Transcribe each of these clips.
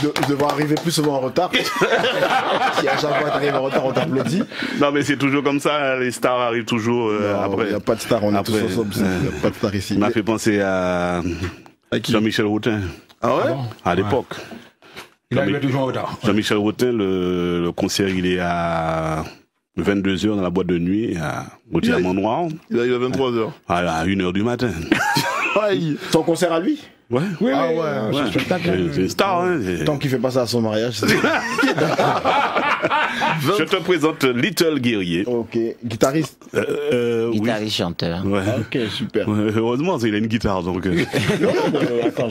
Je devrais arriver plus souvent en retard. Si à chaque fois tu arrives en retard, on t'applaudit. Non, mais c'est toujours comme ça, les stars arrivent toujours après. Il n'y a pas de star, on est tous ensemble. Il n'y a pas de star ici. On m'a fait penser à Jean-Michel Routin. Ah ouais? À l'époque. Il arrive toujours en retard. Jean-Michel Routin, le concert, il est à 22h dans la boîte de nuit au Diamant Noir. Il arrive à 23h. À 1h du matin. Son concert à lui? Ouais. Oui, Ah oui, ouais, c'est une star, hein. Tant qu'il fait pas ça à son mariage. Je te présente Little Guerrier. Ok, guitariste. Guitariste, chanteur. Ouais. Ok, super. Ouais, heureusement, il a une guitare, donc. Non, attends,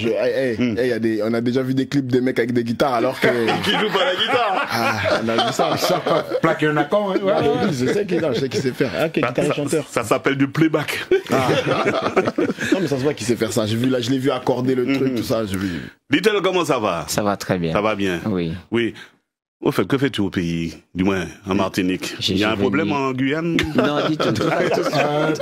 on a déjà vu des clips des mecs avec des guitares alors que. Qui joue pas la guitare? Ah, on a vu ça. plaquer un accord. Oui, je sais qu'il sait faire. Ok, guitariste chanteur. Ça s'appelle du playback. Non, mais ça se voit qu'il sait faire ça. Je l'ai vu accorder le truc, tout ça. Little, comment ça va? Ça va très bien. Ça va bien? Oui. Oui. Au fait, que fais-tu au pays? Du moins, en Martinique. Il y a un problème en Guyane? Non, du tout.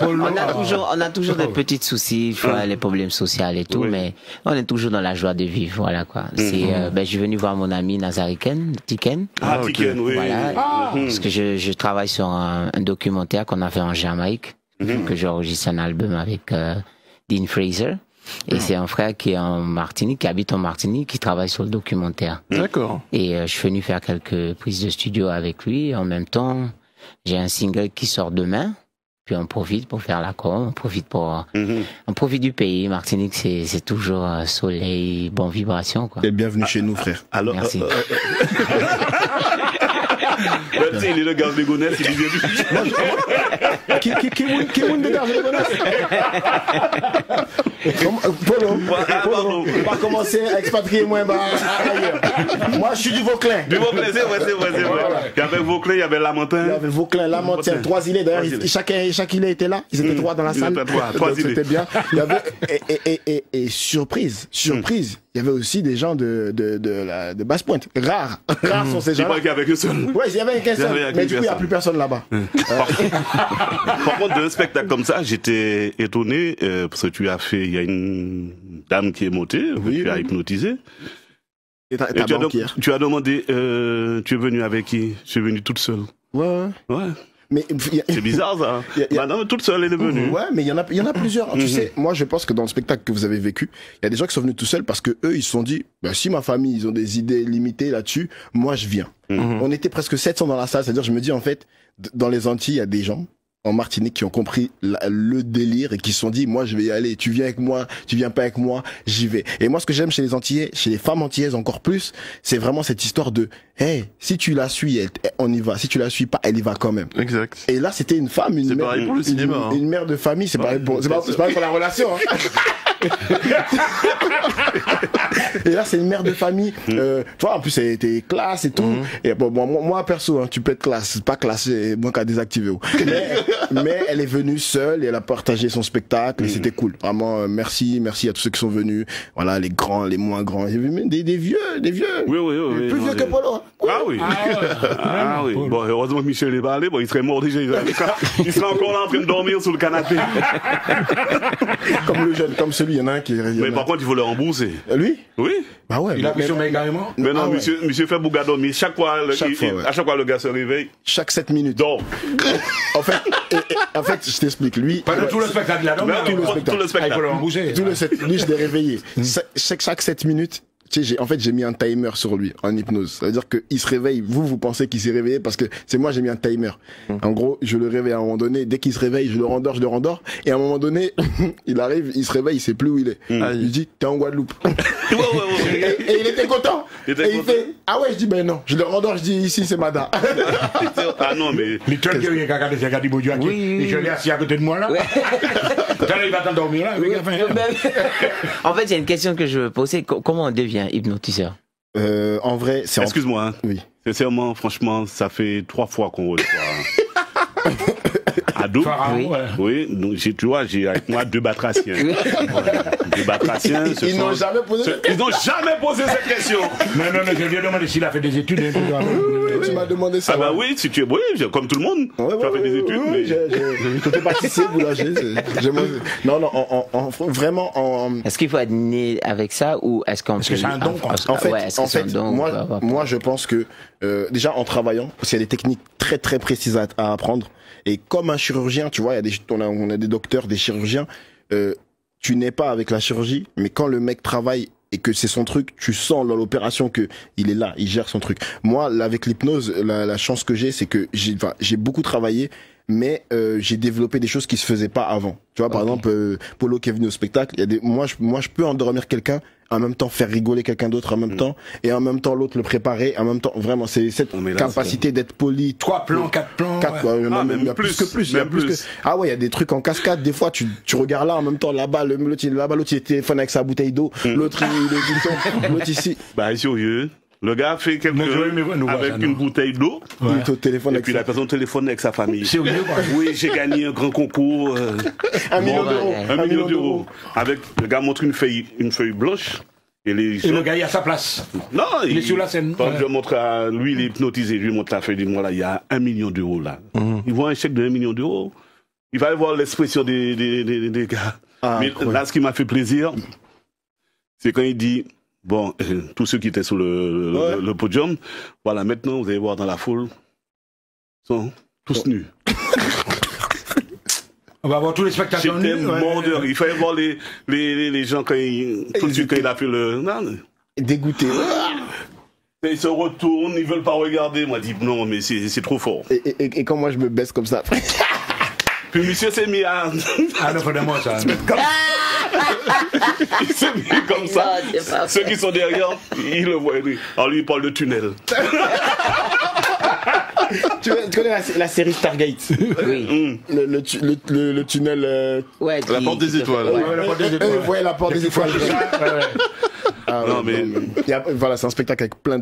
On a toujours des petits soucis, les problèmes sociaux et tout, mais on est toujours dans la joie de vivre, voilà quoi. Je suis venu voir mon ami Nazariken, Tiken. Ah, Tiken, oui. Voilà, parce que je travaille sur un documentaire qu'on a fait en Jamaïque, que j'enregistre un album avec Dean Fraser. Et c'est un frère qui est en Martinique, qui habite en Martinique, qui travaille sur le documentaire. D'accord. Et je suis venu faire quelques prises de studio avec lui. En même temps, j'ai un single qui sort demain. Puis on profite pour faire la com, on profite du pays. Martinique, c'est toujours soleil, bonne vibration, quoi. Et bienvenue chez nous, frère. Alors, merci. Il est le gars de Gonesse, il est bien. Qui est de garde de Gonesse? Polo, on va commencer à expatrier moins ailleurs. Moi, je suis du Vauclin. Du Vauclin, c'est vrai. Il y avait Vauclin, il y avait Lamentin. Il y avait Vauclin, Lamentin, 3 îlets. D'ailleurs, chaque îlet était là. Ils étaient 3 dans la salle. C'était bien. Il y avait, et surprise, il y avait aussi des gens de Basse-Pointe. Rares sont ces gens-là. Il y avait qu'un seul. Ouais, il y avait qu'un seul. Mais du coup, il n'y a plus personne là-bas. Par contre, d'un spectacle comme ça, j'étais étonné, parce que il y a une dame qui est montée, tu as hypnotisé. Tu as demandé, tu es venu avec qui? Je suis venu toute seule. Ouais. Mais c'est bizarre ça. Madame toute seule elle est venue. Ouais, mais il y en a plusieurs. Tu sais, moi je pense que dans le spectacle que vous avez vécu, il y a des gens qui sont venus tout seuls parce que eux ils se sont dit, si ma famille ils ont des idées limitées là-dessus, moi je viens. On était presque 700 dans la salle, c'est-à-dire je me dis en fait, dans les Antilles il y a des gens en Martinique qui ont compris le délire et qui se sont dit moi je vais y aller, tu viens avec moi, tu viens pas avec moi, j'y vais. Et moi ce que j'aime chez les Antillais, chez les femmes antillaises encore plus, c'est vraiment cette histoire de si tu la suis, on y va, si tu la suis pas, elle y va quand même. Exact. Et là c'était une femme, une mère, pour le cinéma, une mère de famille, c'est pareil pour la relation. Et là c'est une mère de famille, tu vois, en plus elle était classe et tout. Et bon, moi perso, tu peux être classe, pas classe, moi qu'à désactiver. Mais elle est venue seule et elle a partagé son spectacle et c'était cool. Vraiment, merci à tous ceux qui sont venus. Voilà, les grands, les moins grands. J'ai vu même des vieux. Oui. Plus vieux que Polo. Ah oui. Ah oui. Bon, heureusement que Michel est pas allé. Bon, il serait mort déjà. Il serait encore là en train de dormir sur le canapé. Comme le jeune, comme celui, il y en a un qui est. Mais par contre, il faut le rembourser. Lui? Oui. Bah ouais. Il a pris son mec carrément? Mais non, monsieur fait Bouga dormir. À chaque fois, le gars se réveille. Chaque 7 minutes. Donc. En fait, je t'explique. Lui. Pas tout le spectacle, il a dormi. Tout le spectacle. Il faut le rembourser. Lui, je l'ai réveillé. Chaque 7 minutes. Tu sais, j'ai mis un timer sur lui, en hypnose. Ça veut dire qu'il se réveille, vous pensez qu'il s'est réveillé parce que c'est moi, j'ai mis un timer. En gros, je le réveille à un moment donné, dès qu'il se réveille, je le rendors, et à un moment donné, il arrive, il se réveille, il sait plus où il est. Il dit, t'es en Guadeloupe. Et il était content. Il fait, ah ouais, je dis, ben non. Je le rendors, je dis, ici, c'est Mada. Ah non, mais. Little Guerrier qui a regardé ses gars du Boudiou, et je l'ai assis à côté de moi là. Il va t'endormir là. En fait, il y a une question que je veux poser. Comment on devient hypnotiseur? En vrai, c'est... Excuse-moi. Oui. Sincèrement, franchement, ça fait 3 fois qu'on reçoit. Ado. Oui. Donc, tu vois, j'ai avec moi 2 batraciens. 2 batraciens. Ils n'ont jamais posé cette question. Non, je lui ai demandé s'il a fait des études. tu m'as demandé ça. Ah bah oui, si tu es, oui, comme tout le monde. Tu as fait des études. Oui, je fais pâtissier, boulanger. Vraiment. Est-ce qu'il faut être né avec ça ou est-ce qu'on Est-ce que c'est un don? En fait, moi, je pense que déjà en travaillant, parce qu'il y a des techniques très très précises à apprendre. Et comme un chirurgien, tu vois, on a des docteurs, des chirurgiens. Tu n'es pas avec la chirurgie, mais quand le mec travaille et que c'est son truc, tu sens dans l'opération que il est là, il gère son truc. Moi, là, avec l'hypnose, la chance que j'ai, c'est que j'ai beaucoup travaillé, mais j'ai développé des choses qui se faisaient pas avant. Tu vois, par exemple, Polo qui est venu au spectacle, moi je peux endormir quelqu'un, en même temps faire rigoler quelqu'un d'autre en même temps, et en même temps l'autre le préparer, en même temps, vraiment, c'est cette capacité d'être poli. 3 plans, 4 plans. 4, il y a plus que plus. Ah ouais, il y a des trucs en cascade, des fois, tu regardes là, en même temps, là-bas, l'autre, il téléphone avec sa bouteille d'eau, l'autre, l'autre ici. Bah, sérieux. Le gars fait quelque chose avec une bouteille d'eau. Ouais. Téléphone et puis la personne téléphone avec sa famille. Sérieux, quoi. Oui, j'ai gagné un grand concours. 1 million d'euros. 1 million d'euros. Avec, le gars montre une feuille blanche. Et le gars, il est à sa place. Non, il est sur la scène. Quand je montre à lui, il est hypnotisé. Je lui montre la feuille. Il dit, voilà, il y a 1 million d'euros là. Il voit un chèque de 1 million d'euros. Il va aller voir l'expression des gars. Mais là, ce qui m'a fait plaisir, c'est quand il dit, bon, tous ceux qui étaient sur le podium, voilà, maintenant, vous allez voir dans la foule, sont tous nus. On va voir tous les spectateurs nus. J'étais mort de rire. Il fallait voir les gens tout de suite quand il a fait le... Dégoûté. Ils se retournent, ils veulent pas regarder. Moi, je dis, non, mais c'est trop fort. Et quand moi, je me baisse comme ça... Puis monsieur s'est mis à... Ah non, faut-moi ça. Il s'est mis comme ça. Non, ceux qui sont derrière, ils le voient. Alors lui, il parle de tunnel. Tu connais la série Stargate? Oui. Le tunnel... Ouais, la porte des étoiles. Ouais, la porte des étoiles. Non, mais... Voilà, c'est un spectacle avec plein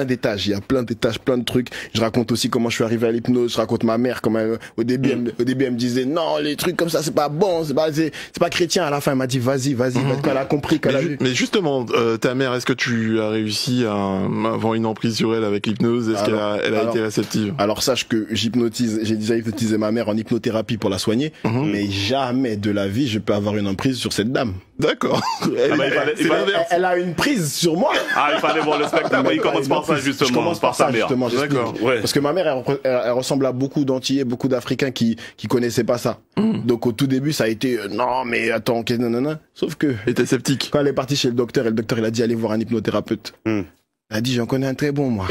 d'étages. Il y a plein d'étages, plein de trucs. Je raconte aussi comment je suis arrivé à l'hypnose. Je raconte ma mère, comment au début, elle me disait, non, les trucs comme ça, c'est pas bon, c'est pas chrétien. À la fin, elle m'a dit, vas-y. Quand elle a compris, qu'elle a vu. Mais justement, ta mère, est-ce que tu as réussi à avoir une emprise sur elle avec l'hypnose? Est-ce qu'elle a été réceptive? Alors, sache que j'ai déjà hypnotisé ma mère en hypnothérapie pour la soigner, mais de la vie, je peux avoir une emprise sur cette dame. D'accord. Elle a une prise sur moi. Ah, il fallait voir le spectacle. Il commence par ça, justement. Je commence par ça, justement. D'accord. Ouais. Parce que ma mère, elle ressemble à beaucoup d'Antillais, beaucoup d'Africains qui connaissaient pas ça. Donc, au tout début, ça a été, non, mais attends, non. Sauf que. Elle était sceptique. Quand elle est partie chez le docteur, et le docteur, il a dit, allez voir un hypnothérapeute. Elle a dit, j'en connais un très bon, moi.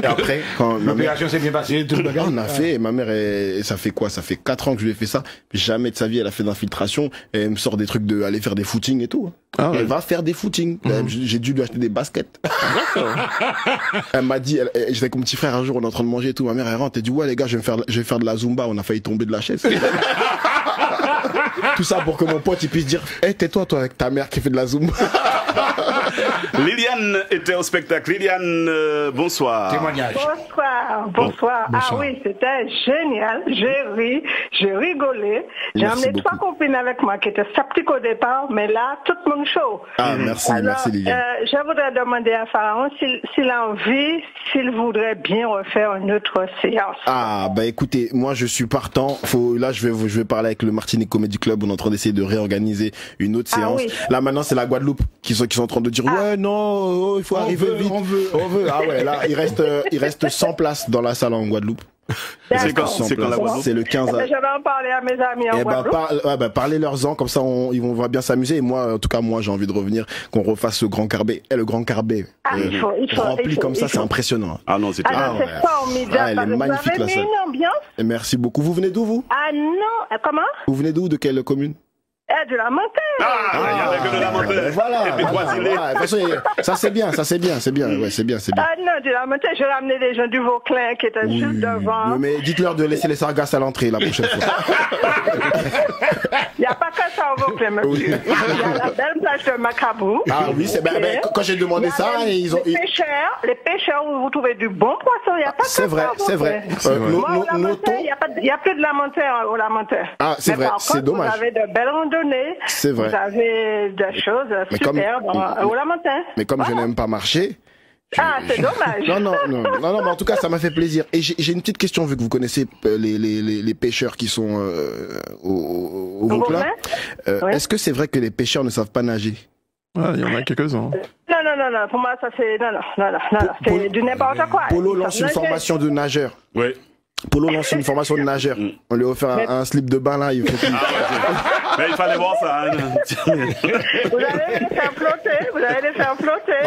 Et après, quand l'opération s'est bien passée, tout le bagage. On a fait, ma mère, ça fait quoi? Ça fait 4 ans que je lui ai fait ça. Puis jamais de sa vie, elle a fait d'infiltration. Et elle me sort des trucs aller faire des footings et tout. Elle va faire des footings. J'ai dû lui acheter des baskets. Elle m'a dit, j'étais avec mon petit frère un jour, on est en train de manger et tout. Ma mère, elle rentre, elle dit, ouais, les gars, je vais faire de la Zumba. On a failli tomber de la chaise. Tout ça pour que mon pote, il puisse dire, tais-toi, toi, avec ta mère qui fait de la Zumba. Liliane était au spectacle. Liliane, bonsoir. Témoignage. Bonsoir. Ah oui, c'était génial. J'ai rigolé. J'ai amené 3 copines avec moi qui étaient sceptiques au départ, mais là, tout le monde chaud. Ah, merci Liliane. Je voudrais demander à Pharaon s'il voudrait bien refaire une autre séance. Ah, bah écoutez, moi je suis partant. Là, je vais parler avec le Martinique Comedy Club. On est en train d'essayer de réorganiser une autre séance. Oui. Là, maintenant, c'est la Guadeloupe qui sont en train de dire, ouais, non, il faut arriver vite. On veut. Ah ouais, là, il reste 100 places dans la salle en Guadeloupe. C'est quand la Guadeloupe? C'est le 15 avril. Je vais en parler à mes amis en Guadeloupe. Parlez-leur-en, comme ça ils vont bien s'amuser. Et moi, en tout cas, j'ai envie de revenir, qu'on refasse le Grand Carbet. Et le Grand Carbet, rempli comme ça, c'est impressionnant. Ah non, c'est c'est formidable. Elle est magnifique, la salle. Une ambiance. Merci beaucoup. Vous venez d'où, vous? Ah non, comment? Vous venez d'où? De quelle commune? De la montagne. Il y avait que de la montagne. Voilà. De toute façon, ça c'est bien. Ouais, c'est bien. Ah non, de la montagne, j'ai ramené des gens du Vauclin qui étaient juste devant. Oui, mais dites-leur de laisser les sargasses à l'entrée la prochaine fois. Il n'y a pas que ça au plaît, monsieur. Il y a la belle plage de Macabou. Ah oui, c'est bien. Quand j'ai demandé ça, ils ont... Les pêcheurs où vous trouvez du bon poisson, il n'y a pas de C'est vrai, c'est vrai. Moi, il n'y a plus de Lamentin au Lamentin. Ah, c'est vrai, c'est dommage. Vous avez de belles randonnées. C'est vrai. Vous avez des choses superbes au Lamentin. Mais comme je n'aime pas marcher... Ah, c'est dommage. Non, mais en tout cas, ça m'a fait plaisir. Et j'ai une petite question, vu que vous connaissez les pêcheurs qui sont au groupe là. Est-ce que c'est vrai que les pêcheurs ne savent pas nager? Il y en a quelques-uns. Non, pour moi, ça c'est... Non, c'est du n'importe quoi. Polo lance une formation de nageur. Oui. Polo lance une formation de nageur. On lui a offert un slip de bain là. Il faut mais il fallait voir ça. Hein. Vous allez les faire flotter.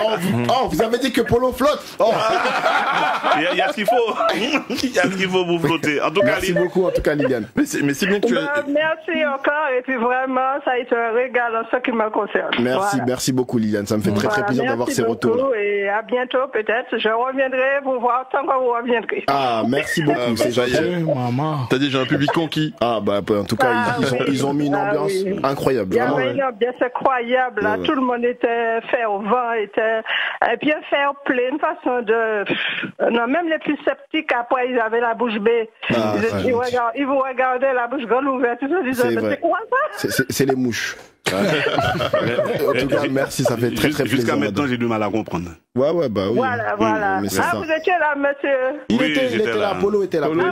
Oh, vous avez dit que Polo flotte. Oh. Il y a ce qu'il faut. Il y a ce qu'il faut pour flotter. En tout cas, merci beaucoup, en tout cas, Liliane. Mais c'est bien que tu merci encore. Et puis vraiment, ça a été un régal en ce qui me concerne. Merci beaucoup, Liliane. Ça me fait très plaisir d'avoir ces retours. Et à bientôt, peut-être. Je reviendrai vous voir tant que vous reviendrez. Ah, merci beaucoup. C'est gentil. Maman. T'as déjà un public conquis. Ah, bah, en tout cas, ils ont mis une ambiance incroyable. Il y avait une ambiance incroyable. Là. Tout le monde était fait au vent, était bien fair play, une façon de... Non, même les plus sceptiques, après, ils avaient la bouche bée. Ils vous regardaient la bouche grande ouverte. C'est quoi ça? C'est les mouches. En tout cas, merci, ça fait très plaisir. Jusqu'à maintenant, j'ai du mal à comprendre. Ouais, bah oui. Voilà. Mais vous étiez là, monsieur? Il était là, Polo était là. Polo.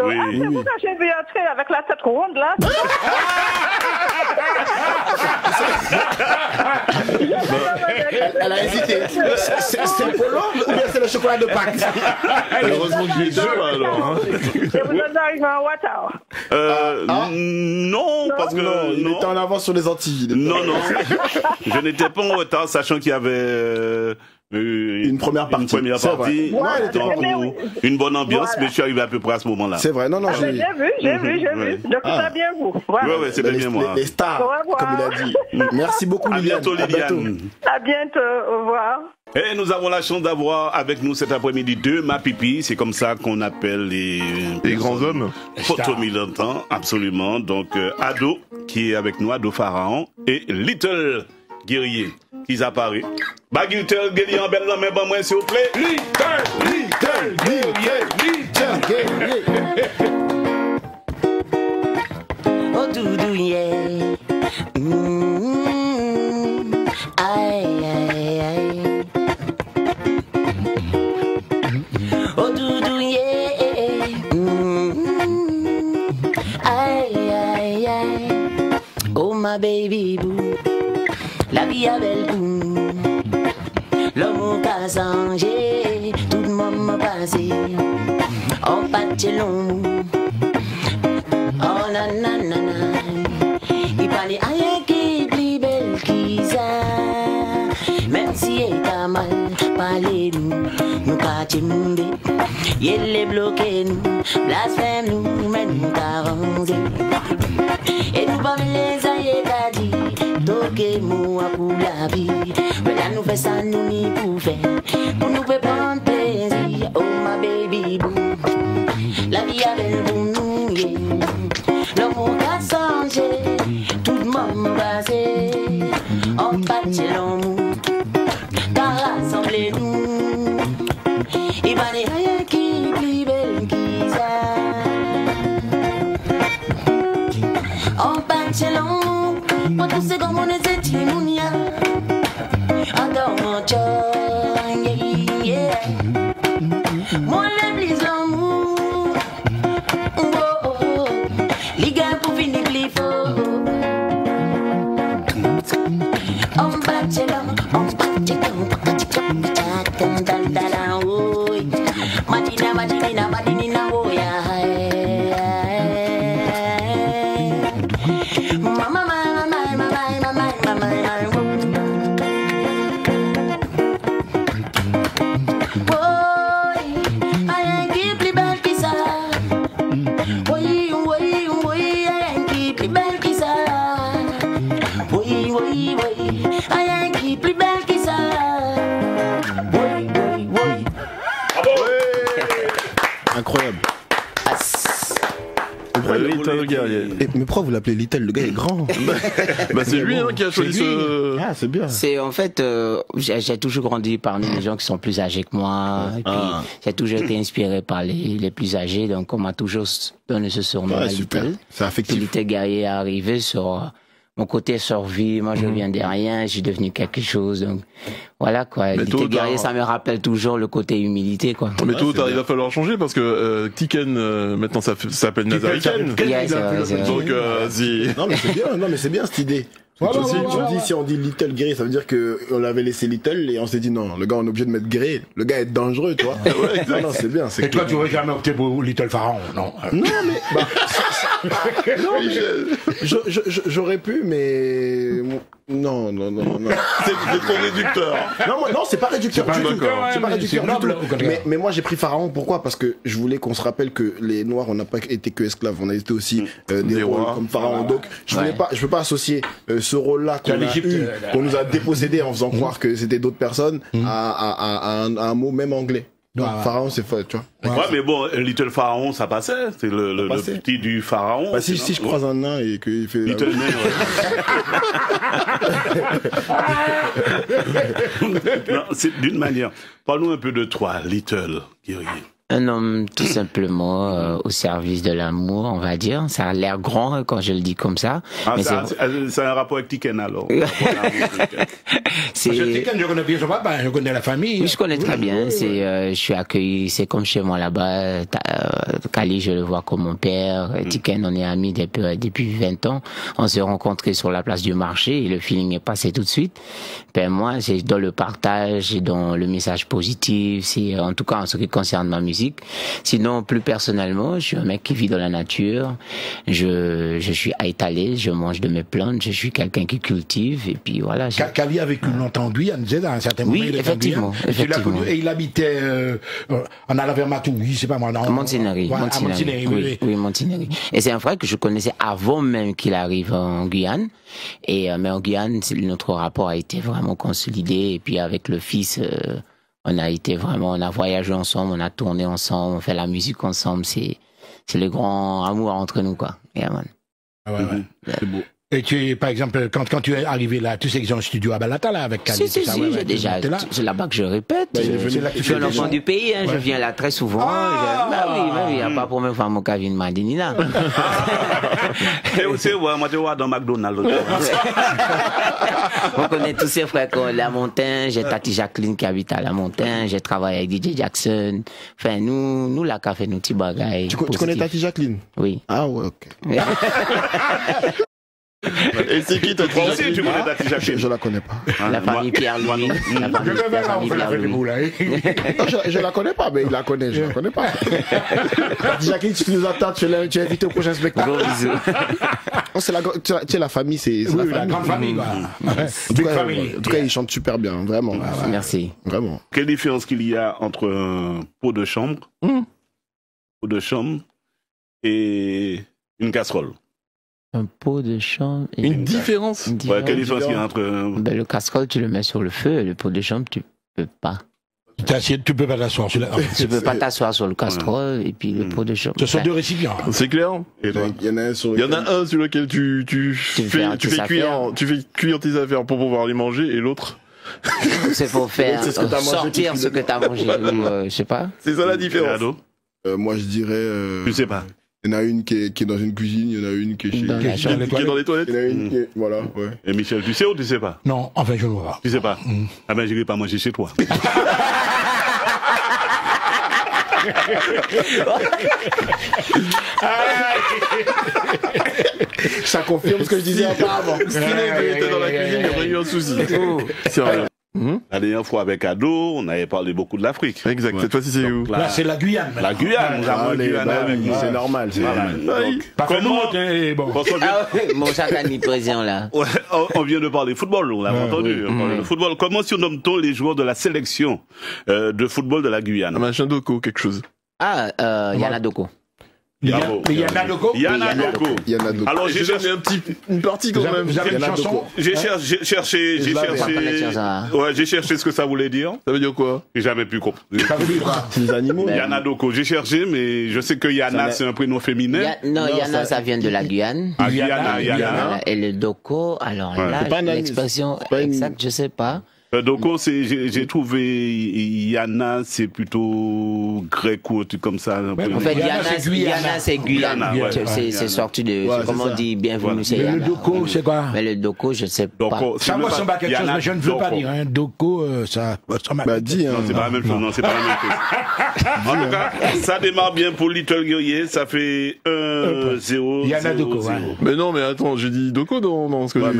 Ah, c'est vous que j'ai vu entrer avec la tête ronde, là? Elle a hésité. C'est Polo ou bien c'est le chocolat de Pâques? Heureusement que j'ai deux, alors. Et vous êtes arrivé en retard? Non, parce que il était en avance sur les Antilles. Non, je n'étais pas en retard, sachant qu'il y avait une première partie. Une bonne ambiance, mais je suis arrivé à peu près à ce moment-là. C'est vrai, non, j'ai vu. Donc c'est bien vous. Ouais, c'est bien moi. Les stars, comme il a dit. Merci beaucoup, Liliane. À bientôt, Liliane. À bientôt, au revoir. Et nous avons la chance d'avoir avec nous cet après-midi deux Mapipi, c'est comme ça qu'on appelle les grands hommes. Photomilitants, absolument. Donc Ado qui est avec nous, Ado Pharaon, et Little Guerrier qui apparaît. Bah Little Guerrier en belle main, bah moi s'il vous plaît. Little Guerrier. Oh doudou yeah. Aïe aïe aïe. Oh doudou yeah. Aïe aïe aïe. Oh my baby boo. La vie a belle boo. L'homme a changé. Tout le monde m'a passé. En pâté long. Oh nanana. Il parlait à rien qui est plus belle qui ça. Même si elle a mal parlé nous pas timber. Il est bloqué nous, blasphème nous, mais nous t'avancer. Et nous pas les aïeux qu'a dit, toquez-moi pour la vie. Mais là nous fait ça nous ni pour faire, pour nous faire prendre plaisir. Oh my baby boo, la vie a belle pour nous, yeah. L'amour a changé, tout le monde passé. On bâtit l'amour, car rassemblez-nous. Il va n'y rien qui est plus belle qui ça. On bâtit l'amour, pour tous ces grands mondes et timounia. Encore mon joy, yeah. Moi l'église l'amour. Les gars pour finir plus fort. On bâtit l'amour, on bâtit l'amour. Madina, oh yeah. Mama. Incroyable. Little Guerrier. Mais pourquoi vous l'appelez Little? Le gars est grand. Bah c'est lui qui a choisi ce... Ah, c'est bien. C'est en fait, j'ai toujours grandi parmi les gens qui sont plus âgés que moi. Et puis, j'ai toujours été inspiré par les plus âgés. Donc, on m'a toujours donné ce surnom à Little. C'est affectif. Little Guerrier est arrivé sur mon côté survie. Moi, je viens de rien. Je suis devenu quelque chose. Donc, voilà, quoi. Little Guerrier, ça me rappelle toujours le côté humilité, quoi. Mais tôt ou tard, il va falloir changer parce que Tiken, maintenant, ça s'appelle Nazariken. Donc, si... Non, mais c'est bien cette idée. Tu dis, si on dit Little Grey, ça veut dire qu'on avait laissé Little et on s'est dit non, le gars on est obligé de mettre Grey. Le gars est dangereux, toi. Non, c'est bien. Et toi, tu aurais jamais opté pour Little Pharaon, non? Non, mais j'aurais pu, mais non. C'est trop réducteur. Non, c'est pas réducteur du tout. C'est pas réducteur du tout. Mais moi j'ai pris Pharaon, pourquoi? Parce que je voulais qu'on se rappelle que les Noirs, on n'a pas été que esclaves, on a été aussi des rois comme Pharaon. Donc je peux pas associer ce rôle-là qu'on nous a dépossédé en faisant croire que c'était d'autres personnes à un mot même anglais. Donc, Pharaon, c'est faux, tu vois. Ouais, mais bon, Little Pharaon, ça passait. C'est le petit du Pharaon. Bah, si je croise un nain et qu'il fait... Little nain, ouais. Non, c'est d'une manière. Parle-nous un peu de toi, Little Guerrier. Un homme tout simplement au service de l'amour, on va dire. Ça a l'air grand quand je le dis comme ça. Ah, c'est un rapport avec Tiken alors. Parce que Tiken, je connais bien son papa, je connais la famille. Oui, je connais très bien. Je suis accueilli, c'est comme chez moi là-bas. Kali, je le vois comme mon père. Tiken, on est amis depuis 20 ans. On s'est rencontrés sur la place du marché et le feeling est passé tout de suite. Ben moi, c'est dans le partage et dans le message positif. C'est en tout cas en ce qui concerne ma musique. Sinon, plus personnellement, je suis un mec qui vit dans la nature. Je suis à étaler, je mange de mes plantes, je suis quelqu'un qui cultive, et puis voilà. Kali a vécu longtemps en Guyane, c'est dans un certain moment. Oui, effectivement. Et il habitait en allant vers Matoury, je sais pas moi. Montigny. Oui, Montigny. Et c'est un frère que je connaissais avant même qu'il arrive en Guyane. Mais en Guyane, notre rapport a été vraiment consolidé, et puis avec le fils... on a voyagé ensemble, on a tourné ensemble, on fait la musique ensemble, c'est le grand amour entre nous, quoi. Yeah, man. Ah ouais. C'est beau. Et par exemple, quand tu es arrivé là, tu sais qu'ils ont un studio à Balata, là, avec Kali. Si, j'ai déjà, c'est là-bas que je répète. Je suis un enfant du pays, je viens là très souvent. Bah oui, à part pour me faire mon cavine Madinina. C'est moi, je vois dans McDonald's. On connaît tous ces frères comme La Montagne, j'ai Tati Jacqueline qui habite à La Montagne, j'ai travaillé avec DJ Jackson. Enfin, nous, la café, nous, petits bagailles. Tu connais Tati Jacqueline? Oui. Ah ouais, ok. Et c'est qui toi aussi, tu connais Tati Jacqueline? Je la connais pas. La famille Pierre-Louis. Je la connais pas, mais il la connaît, je la connais pas. Tati Jacqueline, si tu nous attends, tu es invité au prochain spectacle. Gros bisous. C'est la famille, c'est la grande famille, quoi. En tout cas, il chante super bien, vraiment. Merci. Vraiment. Quelle différence qu'il y a entre un pot de chambre et une casserole? Un pot de chambre. Une différence? Ouais, quelle différence qu'il y a entre... le casserole, tu le mets sur le feu, et le pot de chambre, tu peux pas. Tu peux pas t'asseoir sur Tu peux pas t'asseoir sur le casserole, et puis le pot de chambre. Ce sont deux récipients. C'est clair. Il y en a un sur lequel tu fais cuire tes affaires pour pouvoir les manger, et l'autre... c'est pour faire sortir ce que t'as mangé, ou je sais pas. C'est ça la différence. Moi, je dirais... Je sais pas. Il y en a une qui est dans une cuisine, il y en a une qui est chez... Qui est dans les toilettes. Il y en a une qui est... Voilà, ouais. Et Michel, tu sais ou tu sais pas? Non, enfin, je ne vois pas. Tu sais pas? Ah ben, je vais pas manger chez toi. Ça confirme ce que je disais auparavant. Sinon, tu étais dans la cuisine, il y aurait eu un souci. C'est vrai. La dernière fois avec Ado, on avait parlé beaucoup de l'Afrique. Exact. Cette fois-ci, c'est où? Là, c'est la Guyane. La Guyane. C'est normal. Mon chacun présent là. On vient de parler football, on l'a entendu. Le football. Comment surnomme-t-on les joueurs de la sélection de football de la Guyane? Machin Doko, quelque chose. Yana Doko. Bravo. Yana Doko. Yana Doko. Yana Doko. Alors, J'ai cherché une partie quand même. Vous avez une chanson? J'ai cherché ce que ça voulait dire. Ça veut dire quoi? J'ai jamais pu comprendre. Ça veut dire quoi? C'est des animaux. Yana Doko, j'ai cherché, mais je sais que Yana, c'est un prénom féminin. Non, Yana, ça vient de la Guyane. Ah, Yana. Et le Doko, alors là, l'expression exacte, je sais pas. Doko, j'ai trouvé Yana, c'est plutôt grec ou un truc comme ça. En fait, Yana, c'est Guyane. C'est sorti de, comment on dit, bienvenue, c'est Yana. Le Doko, c'est quoi? Mais le Doko, je sais pas. Ça ressemble à quelque chose, mais je ne veux pas dire. Doko, ça m'a dit. Non, c'est pas la même chose. Non, c'est pas la même chose. En tout cas, ça démarre bien pour Little Guerrier. Ça fait 1-0. Yana Doko, ouais. Mais non, mais attends, j'ai dit Doko dans ce que j'ai dit.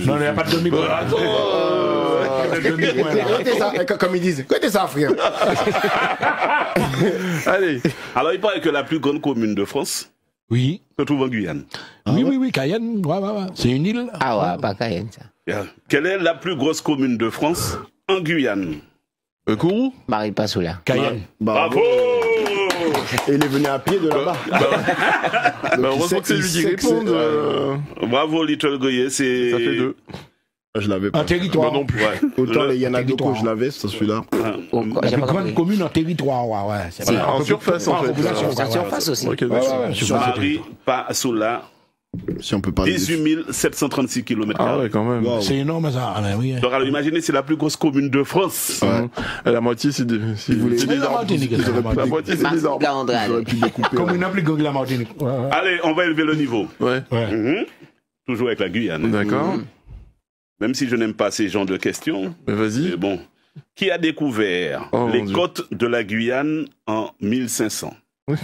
Non, il n'y a pas de demi-point. Comme ils disent, côté ça, frère. Allez. Alors, il paraît que la plus grande commune de France se trouve en Guyane. Oui, Cayenne, ouais. C'est une île. Ah ouais, pas Cayenne, ça. Quelle est la plus grosse commune de France en Guyane? Kourou? Maripasoula. Cayenne. Bravo! Et il est venu à pied de là-bas. Heureusement que c'est lui qui répond. Bravo, Little Guerrier, c'est... Ça fait 2. Je l'avais pas. En territoire. Non plus. Autant les Yana Doko, je l'avais, c'est celui-là. La plus grande commune en territoire, ouais. En surface, en fait. En surface aussi. Maripasoula. Si on peut parler 18 736 km. Ah ouais, quand même. Wow. C'est énorme, ça. Oui. Donc, alors, imaginez, c'est la plus grosse commune de France. Ouais. La moitié, c'est des arbres. La moitié, c'est des arbres. Commune la plus grande que la Martinique. Allez, on va élever le niveau. Ouais. Toujours avec la Guyane. D'accord. Même si je n'aime pas ces genres de questions. Mais vas-y. Mais bon. Qui a découvert les côtes de la Guyane en 1500?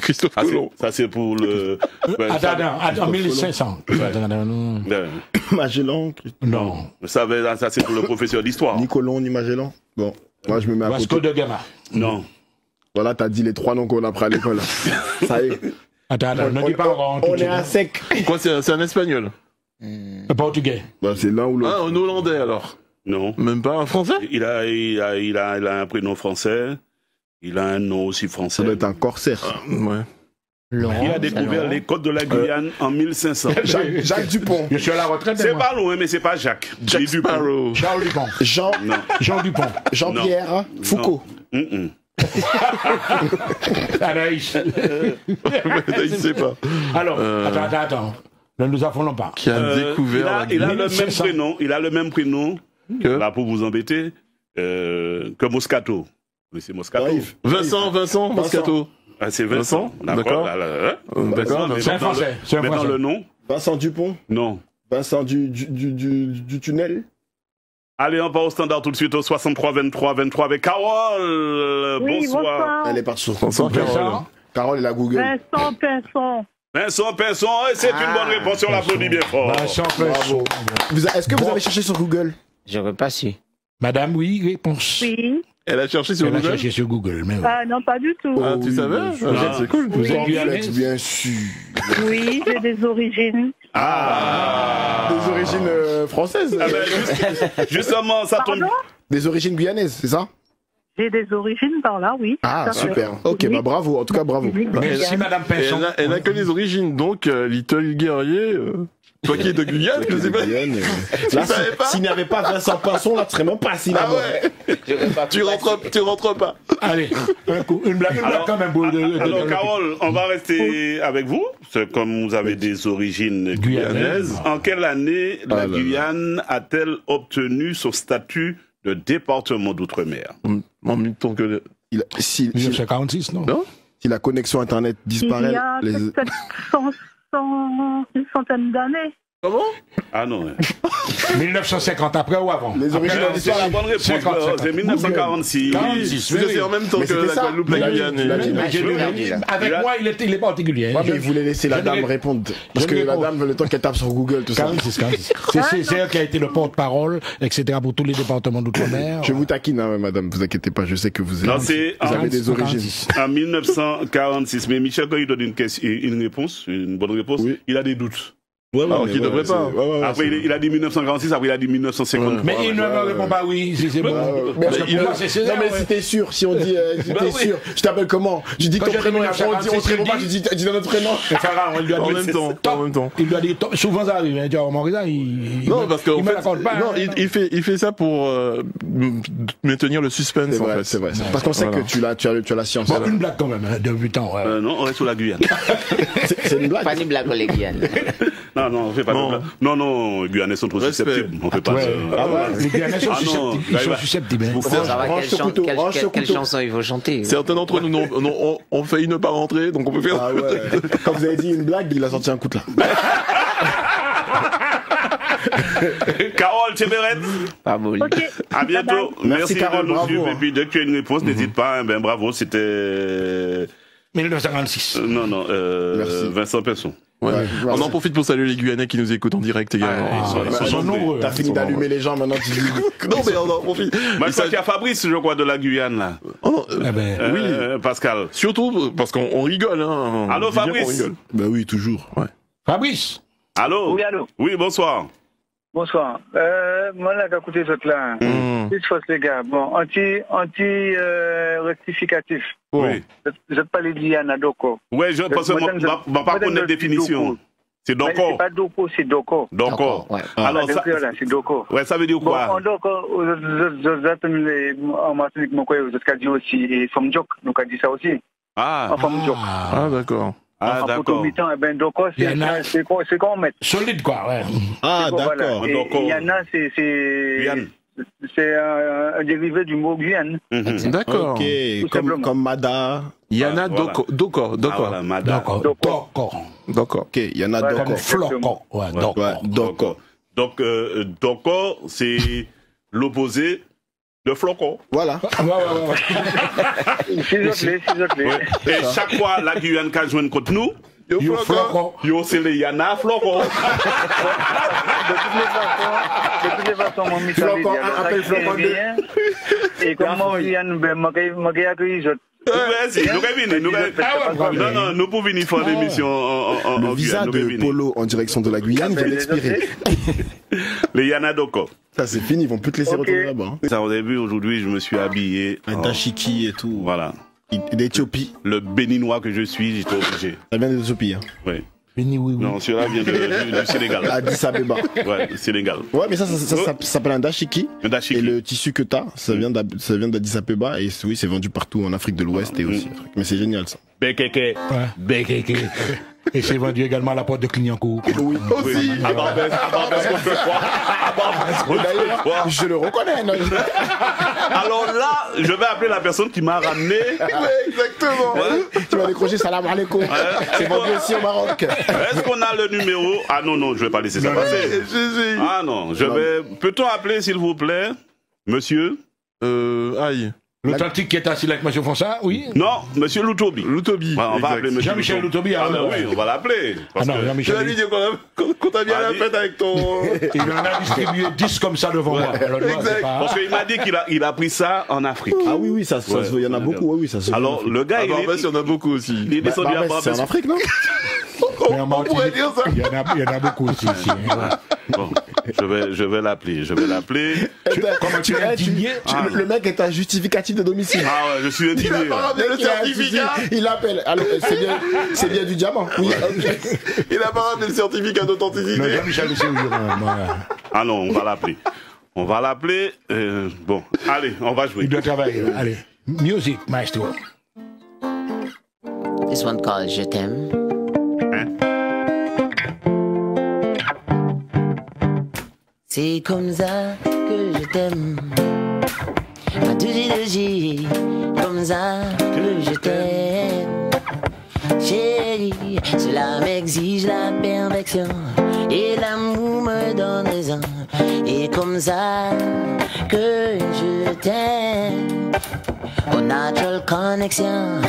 Christophe Colomb. Ça, c'est pour le... Attends, 1500. Magellan. Non. Ça, c'est pour le professeur d'histoire. Ni Colomb, ni Magellan. Bon, moi, je me mets à Vasco côté. de Gama. Non. Voilà, t'as dit les 3 noms qu'on a pris à l'école. Ça y est. Attends, ne dis pas encore. On est à sec. Quoi, c'est un espagnol? Le portugais. Bah, c'est l'un ou l'autre. Ah, un hollandais alors? Non. Même pas un français? Il a un prénom français. Il a un nom aussi français. Ça doit être un corsaire. Ouais. Qui a découvert les côtes de la Guyane en 1500? Jacques Dupont. Je suis à la retraite. C'est pas loin, mais c'est pas Jacques. Jack Sparrow. Charles Dupont. Jean Dupont. Jean-Pierre Foucault. Anaïs. Il sait pas. Alors, attends. Ne nous affolons pas. Qui a découvert il a le même prénom, là pour vous embêter, que Moscato. Vous connaissez Moscato? Vincent Moscato. Ah, c'est Vincent. D'accord. D'accord. C'est un français. Maintenant le nom? Vincent Dupont. Non. Vincent du tunnel. Allez, on part au standard tout de suite au 63 23 23 avec Carole. Oui, bonsoir. Elle est partie sur Vincent Carole. Carole et la Google. Vincent Pinson, et c'est une bonne réponse, on l'applaudit bien fort. Bravo. Est-ce que vous avez cherché sur Google? J'aurais pas su. Madame, oui, réponse. Oui. Elle a cherché sur Google. Mais oui. Non, pas du tout. Ah, tu savais? C'est cool. Vous êtes guyanaise, bien sûr. Oui, j'ai des origines. Des origines françaises. Justement, ça tombe. Des origines guyanaises, c'est ça? J'ai des origines par là, oui. Ah, super. Ok, bah bravo. En tout cas, bravo. Merci, Madame Pinson. Elle n'a que les origines, donc Little Guerrier. Toi qui es de Guyane, je sais pas. Là, s'il n'y avait pas Vincent Pinson, là, tu serais même pas assis là-bas. Tu rentres pas. Allez, une blague quand même. Alors, Carole, on va rester avec vous. Comme vous avez des origines guyanaises, en quelle année la Guyane a-t-elle obtenu son statut de département d'outre-mer? En même temps que... 1946, non? Si la connexion Internet disparaît... Il y a une centaine d'années. Comment? Ah non. 1950, après ou avant? Les origines de C'est la bonne réponse. C'est 1946. 46, c'est en même temps que la Guadeloupe, la Guyane. Avec moi, il est particulier. Ouais, mais il voulait laisser la dame répondre. Parce que la dame veut le temps qu'elle tape sur Google, tout ça. 46. C'est elle qui a été le porte-parole, etc. pour tous les départements d'outre-mer. Je vous taquine, hein, madame, vous inquiétez pas, je sais que vous avez des origines. En 1946. Mais Michel, quand il donne une réponse, une bonne réponse, il a des doutes. Alors qu'il devrait pas. Après, il a dit 1946, après il a dit 1953. Mais il ne me répond pas oui, c'est bon. Non mais si t'es sûr, si on dit, si t'es sûr, je t'appelle comment? Je dis ton prénom et après on dit, on te répond pas, tu dis notre prénom. C'est pas grave, on lui a dit en même temps. Il lui a dit souvent ça arrive, tu vois, Maurice, non, parce qu'en fait, il fait ça pour maintenir le suspense, en fait. C'est vrai. Parce qu'on sait que tu as la science. Bon, une blague quand même, depuis temps. Non, on reste sur la Guyane. C'est une blague. Pas une blague, les Guyanes. Non, on fait pas de blague. Non, les Guyanais sont trop susceptibles. On fait pas ça. Les Guyanais sont susceptibles. Quelle chanson il faut chanter? Certains d'entre nous ont failli ne pas rentrer, donc on peut faire. Ah ouais. Quand vous avez dit une blague, il a sorti un coup de là. Carole Tchéberet. Pas beau. Ok. À bientôt. Merci Carole, de nous bravo. suivre. Et puis dès que tu as une réponse, n'hésite pas. Ben bravo, c'était. 1956. Non, Merci. Vincent Pesson. Ouais. On en profite pour saluer les Guyanais qui nous écoutent en direct également. Ils sont nombreux. T'as fini d'allumer les gens, maintenant tu dis. Non, mais on en profite. Moi, je crois qu'il y a Fabrice, je crois, de la Guyane, là. Oui, Pascal. surtout parce qu'on rigole. Hein. Allô, On dit bien Fabrice. qu'on rigole. Bah oui, toujours. Fabrice. Allô? Oui, allô. Oui, bonsoir. Bonsoir. Moi, là, j'ai écouté ce là. Plus force, les gars. Bon, rectificatif. Oui. Je parle de Yana Doko. Oui, parce que moi, pas connaître définition. C'est Doko. C'est pas Doko, c'est Doko. Doko. Ouais. Alors, ça, c'est Doko. ouais, ça veut dire Bon, quoi? en Doko, en Martinique, moi, je dis aussi, et Femme Joke, nous, a dit ça aussi. En Femme Joke. Ah, d'accord. Ah, d'accord. Eh ben, Doko, c'est quoi on met? Solide, quoi, ouais. Ah, d'accord. Et Yana, c'est un dérivé du mot Guyane. D'accord. Ok, comme Mada. Yana Voilà. Doko. Voilà, madame. D'accord. Ok, il y en a Voilà, Doko. Comme flocon. Ouais, donc. Ouais, Doko. Donc, Doko, c'est l'opposé de flocon. Voilà. S'il te plaît. Et chaque fois, la Guyane qui joue contre nous, Yo flocon. yo, c'est les Yana flocon. De toutes les façons, mon mission Flocon, appelle Flocon 2. Et comme moi, Guyane, ben, moi, j'ai accueilli, Non, nous pouvons venir faire des missions en Le visa de Polo en direction de la Guyane vient d'expirer. Les Yana Doko. Ça c'est fini, ils vont plus te laisser retourner là-bas. Ça, vous avez vu, aujourd'hui, je me suis habillé. Un dashiki et tout. Voilà. D'Éthiopie. Le béninois que je suis, j'étais obligé. Ça vient d'Éthiopie. Hein. Oui. Fini, oui. Non, celui-là vient du Sénégal. Addis Abeba. Ouais, du Sénégal. Ouais, mais ça s'appelle un dashiki. Un dashiki. Et le tissu que t'as, ça vient d'Addis Abeba. Et oui, c'est vendu partout en Afrique de l'Ouest et aussi. Mais c'est génial ça. Bekeke. Ouais. Bekeke. Et c'est vendu également à la porte de Clignancourt. Oui, aussi. À Barbès, D'ailleurs, je le reconnais. Non alors là, je vais appeler la personne qui m'a ramené. Ouais, exactement. Ouais. Tu vas décrocher salam alaikum. C'est vendu aussi au Maroc. Est-ce qu'on a le numéro? Ah non, je vais pas laisser ça passer. Ah non, Peut-on appeler, s'il vous plaît, monsieur? Aïe. L'authentique qui est assis là avec M. Fonsa, oui. Non, monsieur Loutobi. Loutobi. On va appeler monsieur Jean-Michel Loutobi. Ah, ben oui, on va l'appeler. Ah non, Tu Jean-Michel. vas lui dire qu'on t'a bien la fête avec ton. Il en a distribué 10 comme ça devant moi. Alors, moi, c'est pas- Parce qu'il m'a dit qu'il a pris ça en Afrique. Ah oui, ça se Ouais. il y en a beaucoup. Oui, ça se Alors, le gars, Ah, Barbès, il y en a beaucoup aussi. il est descendu à Barbès, c'est Barbès. en Afrique, non? Mais en On pourrait Martinique, dire ça. il y en a beaucoup aussi. ici. Bon, je vais l'appeler. Comment tu es indigné? Le mec est un justificatif de domicile. Ah ouais, je suis indigné. Il a pas ramené le certificat. Il appelle. Alors, c'est bien du diamant. Oui. Il a pas ramené le certificat Non, d'authenticité. Jean-Michel, c'est au Ah non, on va l'appeler. Bon, allez, on va jouer. Il doit travailler. Allez. Music, maestro. This one called Je t'aime. C'est comme ça que je t'aime. Ma touche comme ça que je t'aime. Chérie, cela m'exige la perfection. Et l'amour me donne raison. Et comme ça que je t'aime. Au natural connexion,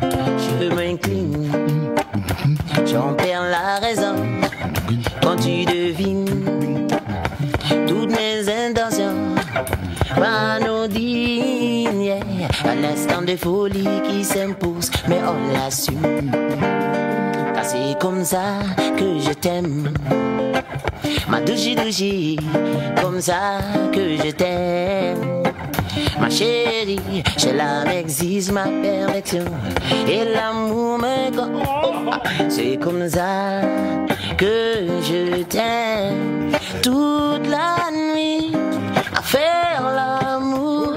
je m'incline. J'en perds la raison quand tu devines toutes mes intentions. Anodine, yeah. Un instant de folie qui s'impose, mais on l'assume. Ah, c'est comme ça que je t'aime. Ma dougie, comme ça que je t'aime. Ma chérie, chez la existe ma perfection. Et l'amour me gonfle. C'est comme ça que je t'aime. Toute la nuit à faire l'amour.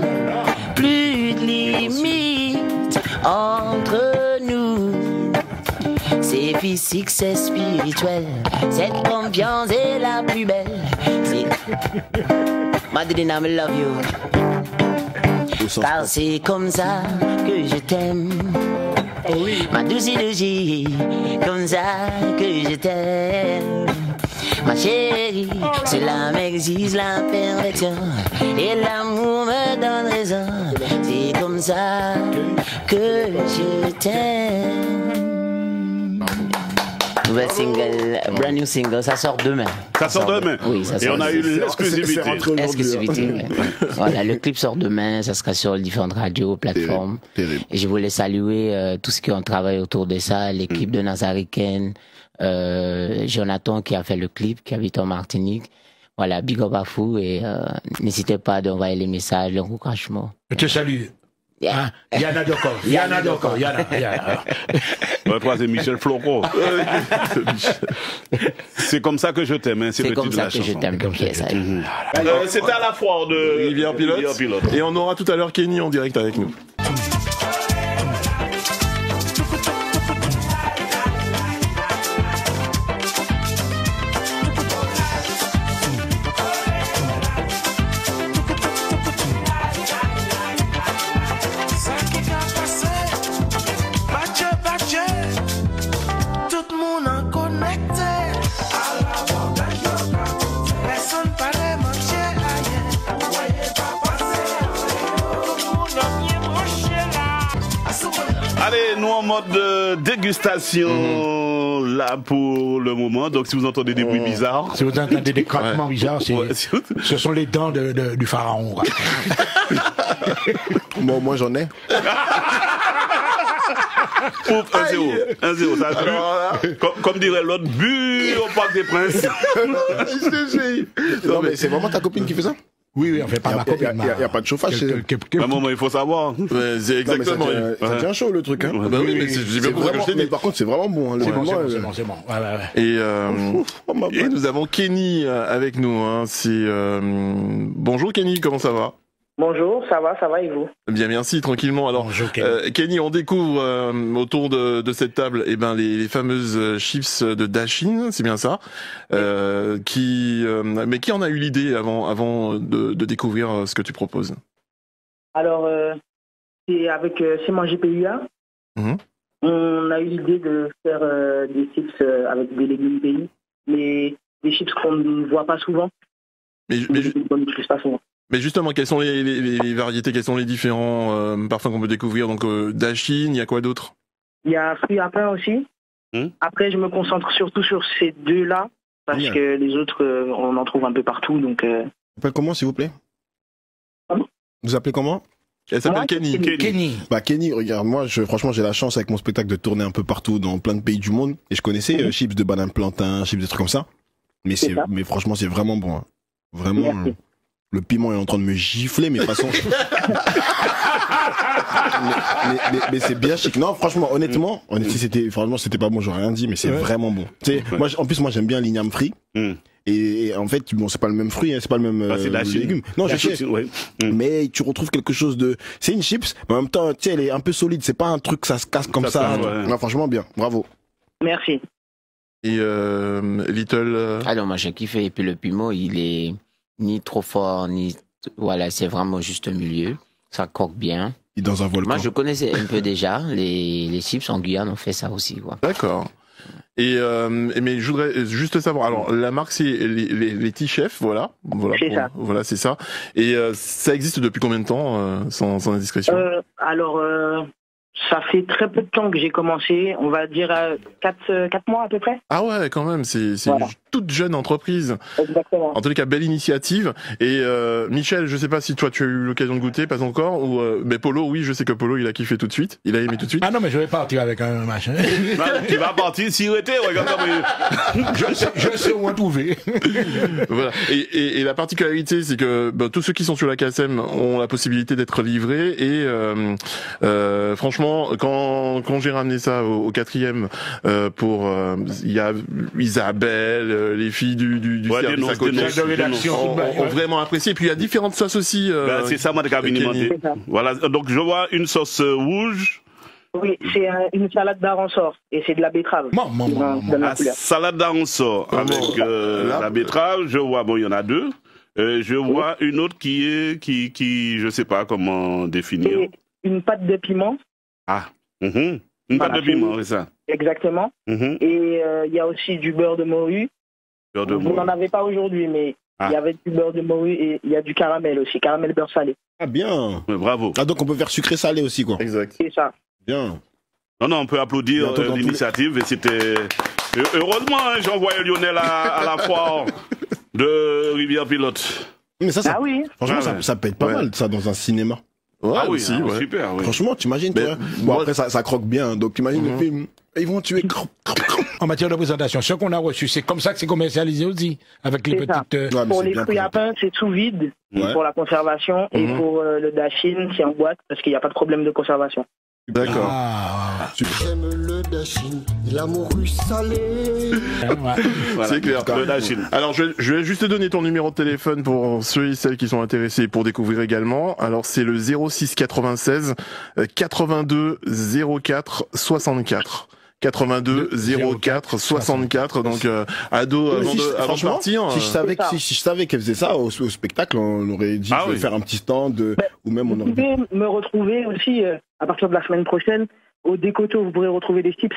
Plus de limites entre nous. C'est physique, c'est spirituel. Cette confiance est la plus belle. Madeleine, I love you. Car c'est comme ça que je t'aime. Ma dougie, comme ça que je t'aime. Ma chérie, cela m'exige la perfection. Et l'amour me donne raison. C'est comme ça que je t'aime. Nouvelle single, brand new single, ça sort demain. Ça sort demain. Oui, ça sort. Et on a eu l'exclusivité. Voilà, le clip sort demain, ça sera sur les différentes radios, plateformes. Terrible. Et je voulais saluer tous ceux qui ont travaillé autour de ça, l'équipe de Nazaricaine, Jonathan qui a fait le clip, qui habite en Martinique. Voilà, big up à vous et n'hésitez pas d'envoyer les messages, l'encouragement. Je te salue. Hein? Yana Doko. Le troisième, Michel Flocon. C'est comme ça que je t'aime, hein, c'est comme ça que je t'aime. C'était à la foire de Rivière Pilote. Et on aura tout à l'heure Kenny en direct avec nous. Allez, nous en mode dégustation là pour le moment. Donc si vous entendez des bruits bizarres, si vous entendez des craquements bizarres, ce sont les dents du pharaon. Bon, moi j'en ai. 1-0. Ça a bu, comme dirait l'autre, bu au Parc des Princes. Non mais c'est vraiment ta copine qui fait ça? Oui, enfin pas ma copine. Il n'y a pas de chauffage. À un moment, il faut savoir. C'est exactement. Ça devient chaud le truc. Hein. Bah oui, mais j'ai bien compris que je t'ai dit. Mais par contre, c'est vraiment bon. C'est bon. Et nous avons Kenny avec nous. Hein. Bonjour Kenny, comment ça va? Bonjour, ça va et vous? Bien, merci, tranquillement. Alors, bonjour, Kenny, on découvre autour de cette table les fameuses chips de Dashin, c'est bien ça, mais qui en a eu l'idée avant de découvrir ce que tu proposes? Alors, c'est avec Manger PIA. On a eu l'idée de faire des chips avec des légumes pays, mais des chips qu'on ne voit pas souvent. Mais justement, quelles sont les variétés, quels sont les différents parfums qu'on peut découvrir? Donc Dashin, il y a quoi d'autre? Il y a fruits à pain aussi. Après, je me concentre surtout sur ces deux-là, parce que les autres, on en trouve un peu partout. Donc, Vous appelez comment, s'il vous plaît? Pardon? Vous appelez comment? Elle s'appelle Kenny. Bah Kenny, regarde, moi, franchement, j'ai la chance avec mon spectacle de tourner un peu partout dans plein de pays du monde, et je connaissais chips de banane plantain, chips de trucs comme ça. Mais franchement, c'est vraiment bon. Hein. Vraiment. Le piment est en train de me gifler, mais de toute façon. mais c'est bien chic. Non, franchement, honnêtement, c'était pas bon, j'aurais rien dit, mais c'est vraiment bon. Moi, en plus, moi, j'aime bien l'igname frit. Et en fait, bon, c'est pas le même fruit, hein, c'est pas le même légume. Non, je sais. Mais tu retrouves quelque chose de. C'est une chips, mais en même temps, tu sais, elle est un peu solide. C'est pas un truc que ça se casse comme ça. Non, franchement, bien. Bravo. Merci. Et Little. Alors, moi, j'ai kiffé. Et puis le piment, il est ni trop fort, voilà, c'est vraiment juste au milieu. Ça croque bien. Il est dans un volcan. Moi, je connaissais un peu déjà. Les chips en Guyane ont fait ça aussi, quoi. D'accord. Mais je voudrais juste savoir. Alors, la marque, c'est les T-Chefs, voilà. Voilà, c'est ça. Et ça existe depuis combien de temps, sans indiscrétion? Alors, Ça fait très peu de temps que j'ai commencé, on va dire 4 mois à peu près. Ah ouais, quand même, c'est Voilà. une toute jeune entreprise. Exactement. En tous les cas, belle initiative. Et Michel, je sais pas si toi tu as eu l'occasion de goûter, pas encore, ou mais Polo, oui, je sais que Polo, il a kiffé tout de suite, il a aimé tout de suite. Ah non, mais je vais partir avec un machin. Tu vas partir siroter, regarde comme je sais où en trouver. Voilà. Et la particularité, c'est que tous ceux qui sont sur la KSM ont la possibilité d'être livrés. Et franchement, quand j'ai ramené ça au 4e pour, il y a Isabelle, les filles du service à côté, ont vraiment apprécié. Et puis il y a différentes sauces aussi. C'est ça, moi, de cabinet. Voilà. Donc je vois une sauce rouge. Oui, c'est une salade d'aransor et c'est de la betterave. Salade d'aransor avec la betterave. Je vois, bon, il y en a deux. Je vois une autre qui, je sais pas comment définir. Et une pâte de piment. Ah, une pâte de piment, c'est ça. Exactement. Et il y a aussi du beurre de morue. Vous n'en avez pas aujourd'hui, mais il y avait du beurre de morue et il y a du caramel aussi, caramel beurre salé. Ah bien. Bravo. Ah donc on peut faire sucré salé aussi quoi. Exact. C'est ça. Bien. Non, on peut applaudir l'initiative. Et c'était heureusement, j'en voyais Lionel à la foire de Rivière Pilote. Mais ça oui. Franchement, ça peut être pas mal ça dans un cinéma. Ouais, ah oui, aussi, ouais. Super. Oui. Franchement, t'imagines, toi. Bon, après, ça croque bien. Donc, t'imagines le film. Ils vont tuer. En matière de présentation, ce qu'on a reçu, c'est comme ça que c'est commercialisé aussi, avec les petites. Pour les fruits à pain, c'est sous vide pour la conservation et pour le dashing, c'est en boîte parce qu'il n'y a pas de problème de conservation. D'accord. J'aime le dashing, l'amour salé. Voilà. C'est clair. Le dashing. Alors, je vais juste te donner ton numéro de téléphone pour ceux et celles qui sont intéressés pour découvrir également. Alors, c'est le 06 96 82 04 64. 82 04 64. Donc ado avant de partir. Si je savais qu'elle faisait ça au spectacle, on aurait dit de faire un petit stand ou même on aurait. Vous pouvez me retrouver aussi à partir de la semaine prochaine au Décoto. Vous pourrez retrouver des tips.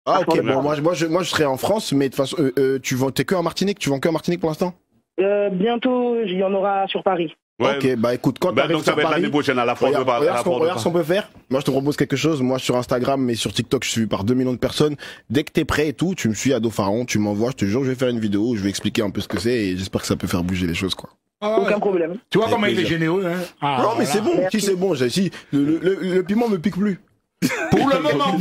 Ah ok. Bon moi je serai en France, mais de toute façon t'es que en Martinique. Tu vends que en Martinique pour l'instant. Bientôt il y en aura sur Paris. Ouais. Ok, bah écoute, quand t'arrives sur Paris, l'année prochaine à la fois regarde ce qu'on peut faire. Moi, je te propose quelque chose. Moi, sur Instagram, mais sur TikTok, je suis suivi par 2 millions de personnes. Dès que t'es prêt et tout, tu me suis à Daupharon, tu m'envoies, je te jure, je vais faire une vidéo où je vais expliquer un peu ce que c'est et j'espère que ça peut faire bouger les choses, quoi. Aucun problème. Tu vois comment il est généreux, hein. Non, mais c'est bon. Si c'est bon, si le piment me pique plus. Pour le moment.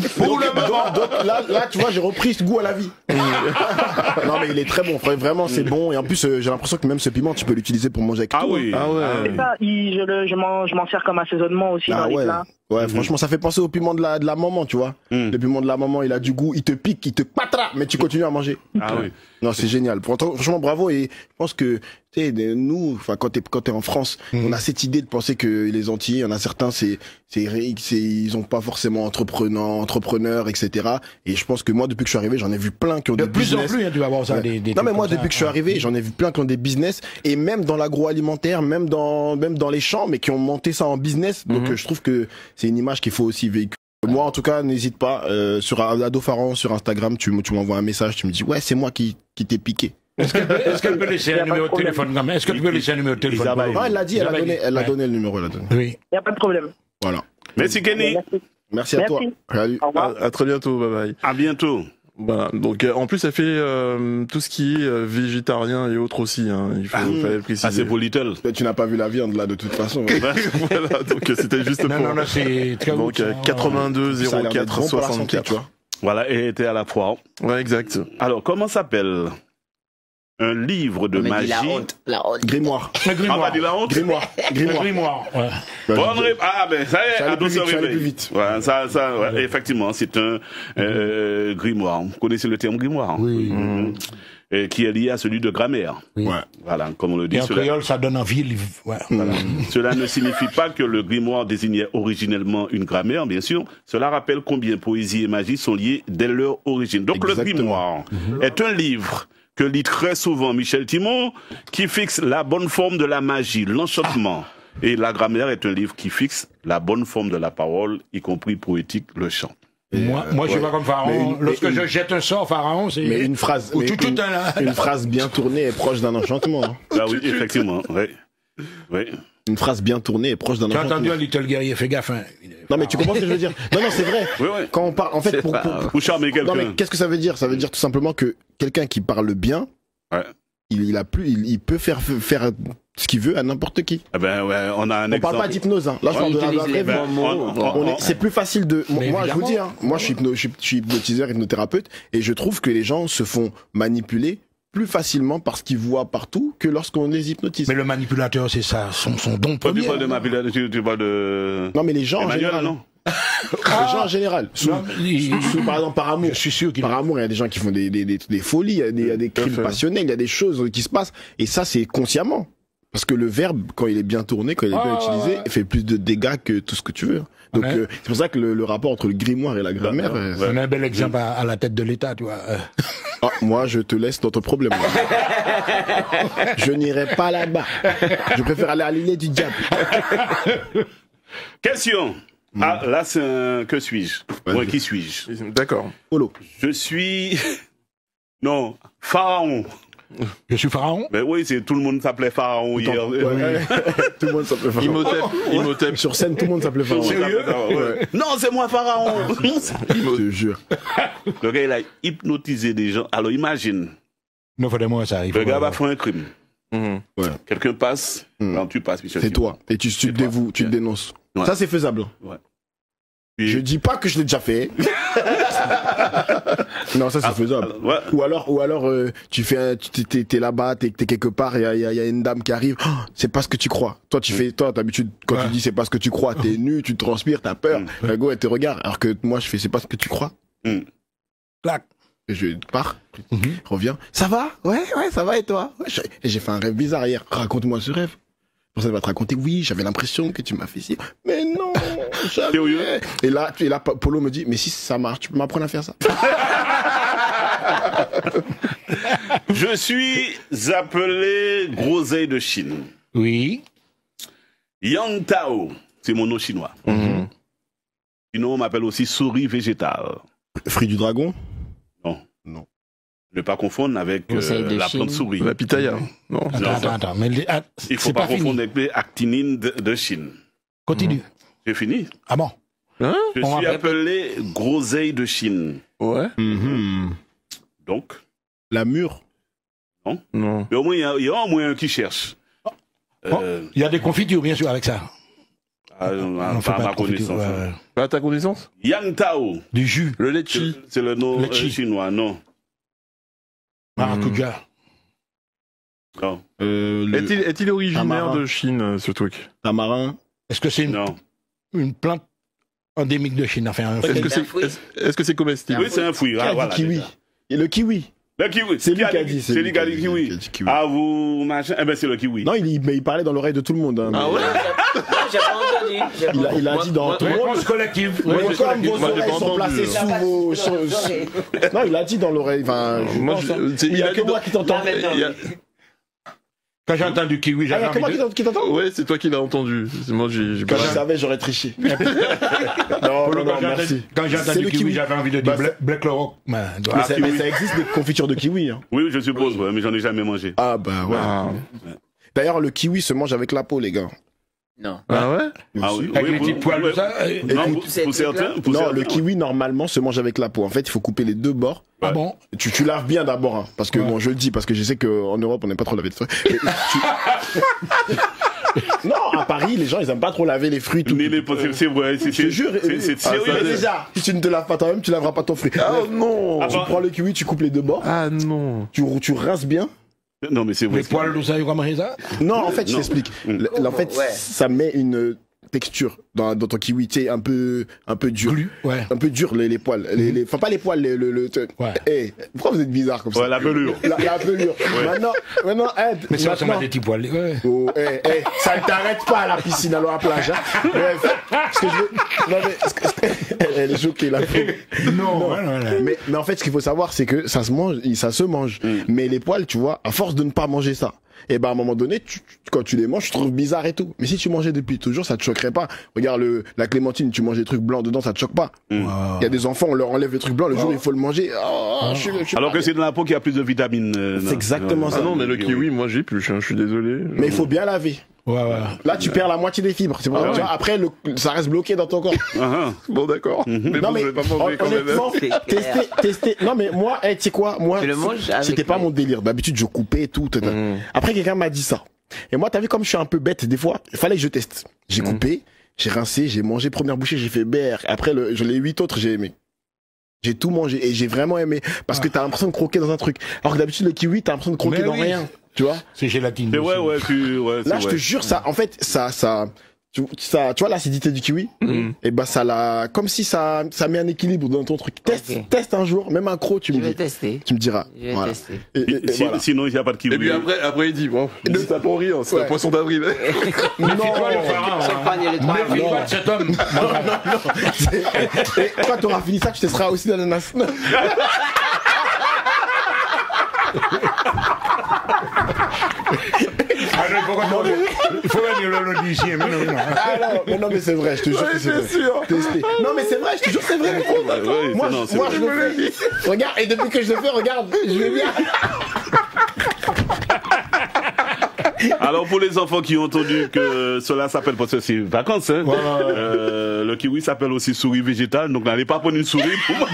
Donc, là, tu vois, j'ai repris ce goût à la vie. Non, mais il est très bon. Vraiment, c'est bon. Et en plus, j'ai l'impression que même ce piment, tu peux l'utiliser pour manger avec tout. Oui. Ah ouais. C'est ça. Je m'en sers comme assaisonnement aussi dans les plats. Ouais, franchement, ça fait penser au piment de la maman, tu vois. Le piment de la maman, il a du goût, il te pique, il te patra, mais tu continues à manger. Ah oui. Non, c'est génial. Franchement, bravo. Et je pense que, tu sais, nous, enfin, quand t'es en France, on a cette idée de penser que les Antillais, il y en a certains, ils ont pas forcément entrepreneurs, etc. Et je pense que moi, depuis que je suis arrivé, j'en ai vu plein qui ont des business. De plus en plus, tu vas voir ça. Non, mais moi, depuis que je suis arrivé, j'en ai vu plein qui ont des business, et même dans l'agroalimentaire, même dans les champs, mais qui ont monté ça en business. Donc, je trouve que c'est une image qu'il faut aussi véhiculer. Moi, en tout cas, n'hésite pas, sur Ado Faran, sur Instagram, tu m'envoies un message, tu me dis, ouais, c'est moi qui t'ai piqué. Est-ce qu'elle peut laisser un numéro de téléphone quand même? Est-ce que tu peux laisser un numéro de téléphone? Non, elle l'a dit, elle a donné le numéro, elle a donné. Oui. Il n'y a pas de problème. Voilà. Merci Kenny. Merci à toi. Salut. À très bientôt, bye bye. À bientôt. Voilà. Donc en plus, elle fait tout ce qui est végétarien et autres aussi. Hein. Fallait le préciser. Ah, c'est pour Little. Tu n'as pas vu la viande là de toute façon. Voilà. Donc c'était juste pour. Non, c'est très donc 82 04 64. Voilà, et était à la foire. Ouais, exact. Alors, comment s'appelle un livre de magie? La honte. Grimoire. On va dire la honte? Grimoire. Ouais. Ah, ben, ça y est, à douceur plus vite. Ouais, ouais, effectivement, c'est un grimoire. Vous connaissez le terme grimoire? Oui. Qui est lié à celui de grammaire. Oui. Ouais. Voilà, comme on le dit. Et en créole, ça donne envie. Ouais. Voilà. Cela ne signifie pas que le grimoire désignait originellement une grammaire, bien sûr. Cela rappelle combien poésie et magie sont liées dès leur origine. Donc le grimoire est un livre que lit très souvent Michel Timon, qui fixe la bonne forme de la magie, l'enchantement. Et la grammaire est un livre qui fixe la bonne forme de la parole, y compris poétique, le chant. Moi, je suis pas comme Pharaon. Lorsque je jette un sort, Pharaon, c'est... Mais une phrase, une phrase bien tournée est proche d'un enchantement. Ah oui, effectivement, oui. une phrase bien tournée est proche d'un enfant. J'ai entendu un Little Guerrier, fais gaffe. Hein. Non, mais tu comprends ce que je veux dire? Non, c'est vrai. Oui. Quand on parle, en fait, pour charmer quelqu'un. Non, mais qu'est-ce que ça veut dire? Ça veut dire tout simplement que quelqu'un qui parle bien, il peut faire ce qu'il veut à n'importe qui. Eh ben, ouais, on a un exemple. On parle pas d'hypnose, hein. Là, je parle de la vraie vie. C'est plus facile de, moi, je vous dis, hein, moi, je suis hypnotiseur, hypnothérapeute, et je trouve que les gens se font manipuler plus facilement parce qu'ils voient partout que lorsqu'on les hypnotise. Mais le manipulateur, c'est ça, son don premier. Tu parles de manipulateur, tu parles de... Non, mais les gens en général. Non. Les gens en général. Par exemple, par amour. Je suis sûr par amour, il y a des gens qui font des folies, il y a des crimes passionnels, il y a des choses qui se passent. Et ça, c'est consciemment. Parce que le verbe, quand il est bien tourné, quand il est bien utilisé, il fait plus de dégâts que tout ce que tu veux. Donc, c'est pour ça que le rapport entre le grimoire et la grammaire... On a un bel exemple à la tête de l'État, tu vois. Ah, moi, je te laisse notre problème. Je n'irai pas là-bas. Je préfère aller à l'île du diable. Question. Ah, là, c'est un... Que suis-je? Moi, qui suis-je? D'accord. Polo. Je suis... Non, Pharaon. Je suis Pharaon? Ben oui, tout le monde s'appelait Pharaon hier. Tout le monde s'appelait Pharaon. Imhotep. Sur scène, tout le monde s'appelait Pharaon. Sérieux? Non, c'est moi Pharaon. Je te jure. Le gars, il a hypnotisé des gens. Alors imagine. Non, moi ça. Le gars va faire un crime. Quelqu'un passe, quand tu passes, c'est toi. Et tu te dévoues, tu te dénonces. Ouais. Ça, c'est faisable. Ouais. Puis... Je dis pas que je l'ai déjà fait. Non, ça c'est faisable. Ou alors tu fais, t'es là-bas, t'es quelque part, il y a une dame qui arrive. Oh, c'est pas ce que tu crois. Toi, t'as d'habitude quand tu dis c'est pas ce que tu crois, t'es nu, tu transpires, t'as peur. La go, elle te regarde. Alors que moi, je fais c'est pas ce que tu crois. Clac. Et je pars, reviens. Ça va? Ouais, ça va et toi? Et j'ai fait un rêve bizarre hier. Raconte-moi ce rêve. Elle va te raconter, oui, j'avais l'impression que tu m'as fait ci. Mais non, jamais. Et là, Polo me dit, mais si ça marche, tu peux m'apprendre à faire ça. Je suis appelé Groseille de Chine. Oui. Yang Tao, c'est mon nom chinois. Sinon, on m'appelle aussi souris végétale. Fruit du dragon? Non. Ne pas confondre avec la plante souris. La pitaya. Non. Attends. Mais il ne faut pas confondre avec les actinines de Chine. Continue. J'ai fini. Ah bon? Je suis appelé Groseille de Chine. Ouais. Donc? La mûre? Non. Mais au moins, il y a au moins un qui cherche. Il y a des confitures, bien sûr, avec ça. Pas à ma connaissance. Pas à ta connaissance? Yang Tao. Du jus. Le litchi. C'est le nom chinois, non. Maracuja. Non. Est-il originaire de Chine, ce truc? Tamarin. Est-ce que c'est une plante endémique de Chine? Enfin, est-ce que c'est comestible? Oui, c'est un fruit. Voilà, kiwi. Et le kiwi. Le kiwi. C'est lui qui a dit. C'est lui qui a dit kiwi. Ah, vous, machin. Eh ben, c'est le kiwi. Non, il parlait dans l'oreille de tout le monde. Hein, ah ouais? J'ai pas entendu. Il a dit dans tout le monde. Collective. Comme vos oreilles sont placées sous vos... Non, il a dit dans l'oreille. Enfin, il n'y a que moi qui t'entends. Quand j'ai entendu kiwi, j'avais envie de... Il y a que moi qui t'entends? Ouais, c'est toi qui l'as entendu. Moi, quand je savais, j'aurais triché. Non, merci. Quand j'ai entendu kiwi, j'avais envie de dire Black Clorox. Mais ça existe des confitures de kiwi. Hein. Oui, je suppose, mais j'en ai jamais mangé. Ah bah ouais. D'ailleurs, le kiwi se mange avec la peau, les gars. Non. Ah ouais? Avec les petits poils, ça. Non, pour certains. Non, le kiwi, normalement, se mange avec la peau. En fait, il faut couper les deux bords. Ah bon? Tu laves bien d'abord, hein, parce que bon, je le dis, parce que je sais qu'en Europe, on n'aime pas trop laver de fruits. Non, à Paris, les gens, ils aiment pas trop laver les fruits. C'est vrai, je te jure. C'est sérieux. Déjà, si tu ne te laves pas toi-même, tu laveras pas ton fruit. Oh non! Tu prends le kiwi, tu coupes les deux bords. Ah non! Tu rinces bien. Non, mais c'est vrai. Les poils, tout ça, il va manger ça? Non, en fait, je t'explique. En fait, ça met une texture dans ton kiwi, tu sais, un peu dur. Un peu dur, les poils. Enfin, pas les poils, hey, pourquoi vous êtes bizarre comme ça? Ouais, la pelure. La pelure. Maintenant, aide. Mais ça m'a des petits poils. Oh, ça ne t'arrête pas à la piscine, alors à la plage. Hein. Bref, ce que je veux... Non, mais... Elle est choquée, la pauvre. Non. Mais en fait, ce qu'il faut savoir, c'est que ça se mange. Mais les poils, tu vois, à force de ne pas manger ça, et ben à un moment donné, quand tu les manges, tu trouves bizarre et tout. Mais si tu mangeais depuis toujours, ça te choquerait pas. Regarde la clémentine, tu manges des trucs blancs dedans, ça te choque pas. Il y a des enfants, on leur enlève les trucs blancs, le jour il faut le manger. Alors que c'est dans la peau qu'il y a plus de vitamines. C'est exactement ça. Ah non, mais le kiwi, moi j'épluche, je suis désolé. Mais il faut bien laver. Là, tu perds la moitié des fibres. C'est pour ça, tu vois, après, ça reste bloqué dans ton corps. Bon, d'accord. Mais non, bon, mais je vais pas manger quand même. tester. Non, mais moi, tu sais quoi, moi, c'était pas mon délire. D'habitude, je coupais et tout. Après, quelqu'un m'a dit ça. Et moi, t'as vu comme je suis un peu bête, des fois, il fallait que je teste. J'ai coupé, j'ai rincé, j'ai mangé première bouchée, j'ai fait berre. Après, les 8 autres, j'ai aimé. J'ai tout mangé et j'ai vraiment aimé parce que t'as l'impression de croquer dans un truc. Alors que d'habitude, le kiwi, t'as l'impression de croquer dans rien. Tu vois? C'est gélatine. Mais là, je te jure, ça, en fait, tu vois l'acidité du kiwi? Et bah, comme si ça met un équilibre dans ton truc. Teste un jour, même un croc, tu me dis. Tester. Tu me diras. Je vais tester. Voilà. Sinon, il n'y a pas de kiwi. Et puis après, il dit, bon, ça pour rire, c'est un poisson d'avril. Non, le pharaon. Méfie pas de cet homme. Et quand t'auras fini ça, tu testeras aussi l'ananas. Il faut venir l'audition. Mais non, mais c'est vrai, je te jure que c'est vrai. Tester. Non, mais c'est vrai, je te jure que c'est vrai. Moi, je le fais. Regarde, et depuis que je le fais, regarde, je vais bien. Alors pour les enfants qui ont entendu que cela s'appelle, parce que c'est vacances, hein, le kiwi s'appelle aussi souris végétale, donc n'allez pas prendre une souris pour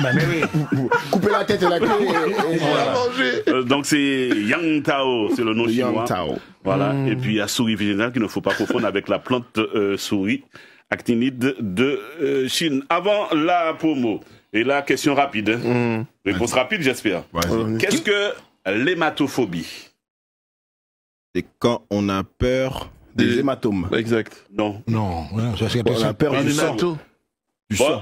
couper la tête et la queue et manger. Donc c'est Yang Tao, c'est le nom chinois. Yang Tao. Voilà. Et puis il y a souris végétale qu'il ne faut pas confondre avec la plante souris actinide de Chine. Avant la promo et la question rapide, réponse rapide j'espère. Qu'est-ce que l'hématophobie? C'est quand on a peur des hématomes. Exact. Non, ça c'est on a peur du sang.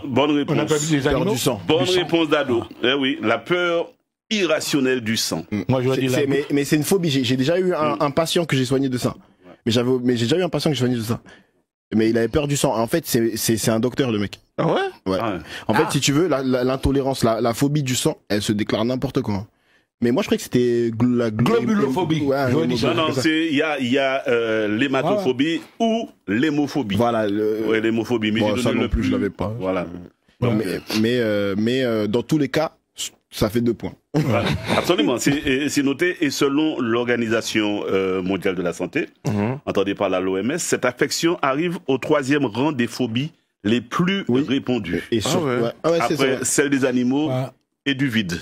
Bonne réponse. On a peur des animaux. Bonne réponse d'ado. Eh oui, la peur irrationnelle du sang. Moi, je dis mais c'est une phobie. J'ai déjà eu un patient que j'ai soigné de ça. Mais j'ai déjà eu un patient que j'ai soigné de ça. Mais il avait peur du sang. En fait, c'est un docteur, le mec. Ah ouais? Ouais. En fait, si tu veux, l'intolérance, la phobie du sang, elle se déclare n'importe quand. Mais moi, je croyais que c'était la globulophobie. Non, il y a l'hématophobie ou l'hémophobie. Voilà. L'hémophobie. Mais ça non plus, je l'avais pas. Voilà. Mais dans tous les cas, ça fait 2 points. Voilà. Absolument. C'est noté. Et selon l'Organisation mondiale de la santé, entendue par l'OMS, cette affection arrive au 3e rang des phobies les plus répandues. Après celle des animaux et du vide.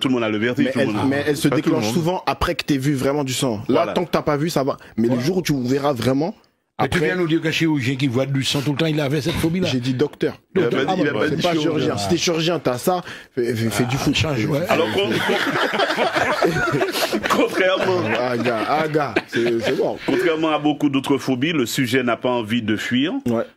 Tout le monde a le vertige. Mais elle se déclenche souvent après que t'aies vu vraiment du sang. Là, tant que t'as pas vu, ça va. Mais le jour où tu verras vraiment... Après... Tu viens nous dire qu'un chirurgien qui voit du sang tout le temps, il avait cette phobie-là. J'ai dit docteur. C'est pas chirurgien. Si t'es chirurgien, t'as ça, fais du foot. Alors, contrairement... c'est bon. Contrairement à beaucoup d'autres phobies, le sujet n'a pas envie de fuir.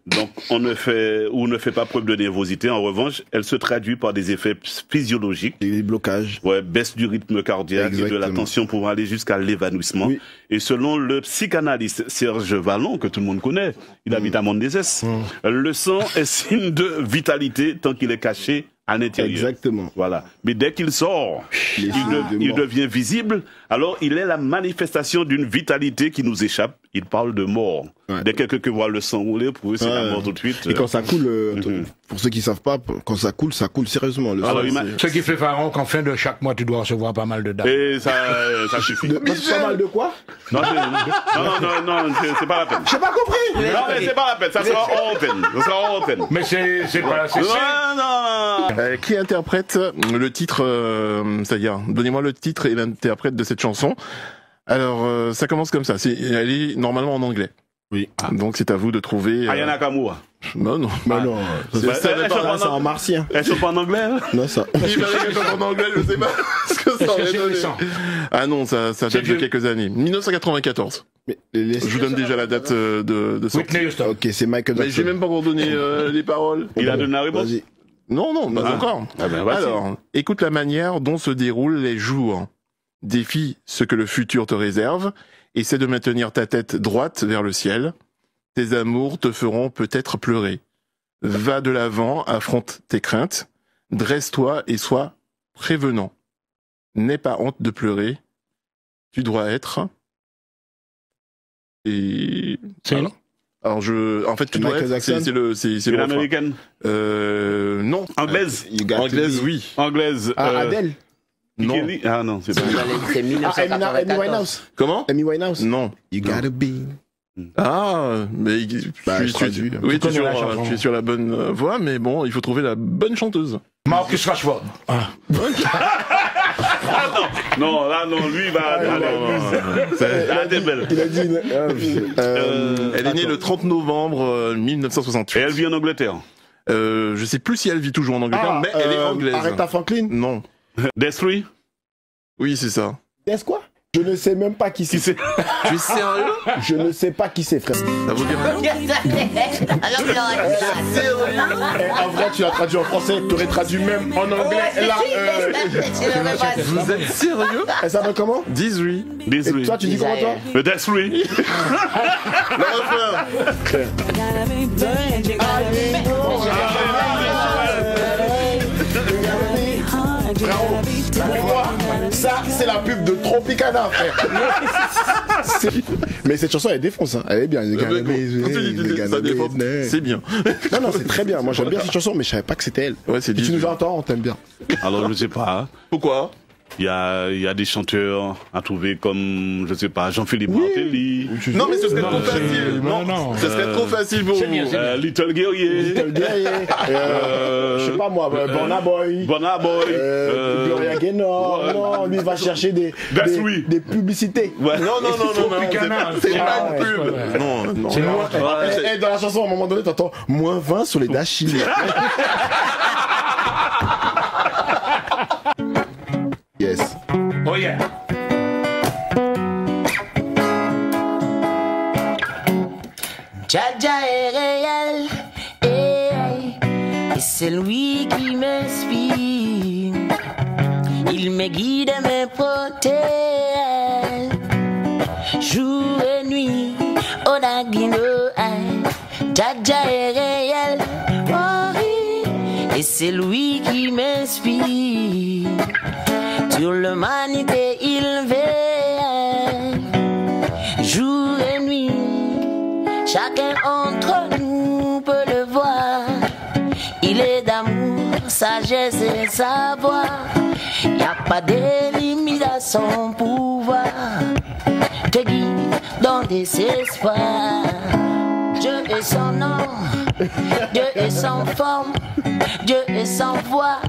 Donc, on ne fait pas preuve de nervosité. En revanche, elle se traduit par des effets physiologiques. Des blocages. Baisse du rythme cardiaque et de la tension pouvant aller jusqu'à l'évanouissement. Et selon le psychanalyste Serge Vallon, que tout le monde connaît, il habite à Mont-des-Esses, le sang est signe de vitalité tant qu'il est caché à l'intérieur. Exactement. Voilà. Mais dès qu'il sort, il devient visible, alors il est la manifestation d'une vitalité qui nous échappe. Il parle de mort. Dès que quelqu'un voit le sang rouler, pour eux, c'est la mort tout de suite. Et quand ça coule, pour ceux qui savent pas, quand ça coule sérieusement. Ce qui fait Pharaon qu'en fin de chaque mois, tu dois recevoir pas mal de dates. Et ça suffit. Pas mal de quoi? Non, c'est pas la peine. J'ai pas compris. Non, mais c'est pas la peine. Ça sera hors antenne. Mais c'est pas assez. Non. Qui interprète le titre, c'est-à-dire, donnez-moi le titre et l'interprète de cette chanson. Alors, ça commence comme ça. Elle est normalement en anglais. Oui. Donc c'est à vous de trouver. Aya Nakamura. Non. C'est en martien. Elles sont pas en anglais? Non, ça. Il paraît qu'elles sont en anglais, je sais pas ce que ça aurait donné. Ah non, ça date de quelques années. 1994. Je vous donne déjà la date de sortie. Ok, c'est Michael Jackson. Mais j'ai même pas encore donné les paroles. Il a donné la réponse? Non, pas encore. Alors, écoute la manière dont se déroulent les jours. Défie ce que le futur te réserve. Essaie de maintenir ta tête droite vers le ciel. Tes amours te feront peut-être pleurer. Va de l'avant, affronte tes craintes. Dresse-toi et sois prévenant. N'aie pas honte de pleurer. Tu dois être... Et... Alors en fait, tu dois être... C'est l'américaine. Non. Anglaise. Anglaise, oui. Anglaise. Adèle. Non. Ah non, c'est pas C'est 1994. Amy Winehouse. Comment? Amy Winehouse. Non. You gotta be Ah, mais oui, tu es sur la bonne voie, mais bon, il faut trouver la bonne chanteuse. Marcus Rashford. Ah. Non, là, non, lui, il va... Il a dit... Elle est née le 30 novembre 1968. Et elle vit en Angleterre. Je sais plus si elle vit toujours en Angleterre, mais elle est anglaise. Aretha Franklin? Non. Death 3? Oui, c'est ça. Death quoi? Je ne sais même pas qui c'est. Tu es sérieux? Je ne sais pas qui c'est, frère. Ça vous dit rien? En vrai, tu l'as traduit en français, tu aurais traduit même en anglais. Là, vous êtes sérieux? Elle s'appelle comment? Dizri. Et toi, tu dis comment toi? Le Death 3. Le refrain. Ça, c'est la pub de Tropicana, frère. Mais cette chanson, elle défonce, hein. Elle est bien. C'est bien. Non, c'est très bien. Moi, j'aime bien cette chanson, mais je savais pas que c'était elle. Ouais, c'est tu nous entends, on t'aime bien. Alors, je sais pas. Pourquoi? Il y a des chanteurs à trouver comme, je sais pas, Jean-Philippe Martelly. Non, mais ce serait trop facile. Non, ce serait trop facile pour vous. Little Guerrier. Je sais pas moi, Burna Boy. Gloria Gaynor. Non, lui, il va chercher des publicités. Ouais. Non, c'est pas une pub. Non. Et dans la chanson, à un moment donné, t'entends -20 sur les dashis. Yes. Oh yeah. Jaja est réel, et c'est lui qui m'inspire. Il me guide et me protège, jour et nuit. Odagino, Jaja est réel, oh, et c'est lui qui m'inspire. Sur l'humanité il veille, jour et nuit. Chacun entre nous peut le voir. Il est d'amour, sagesse et savoir. Y a pas de limite à son pouvoir. Te guide dans des espoirs. Dieu est son nom, Dieu est sans forme, Dieu est sans voix,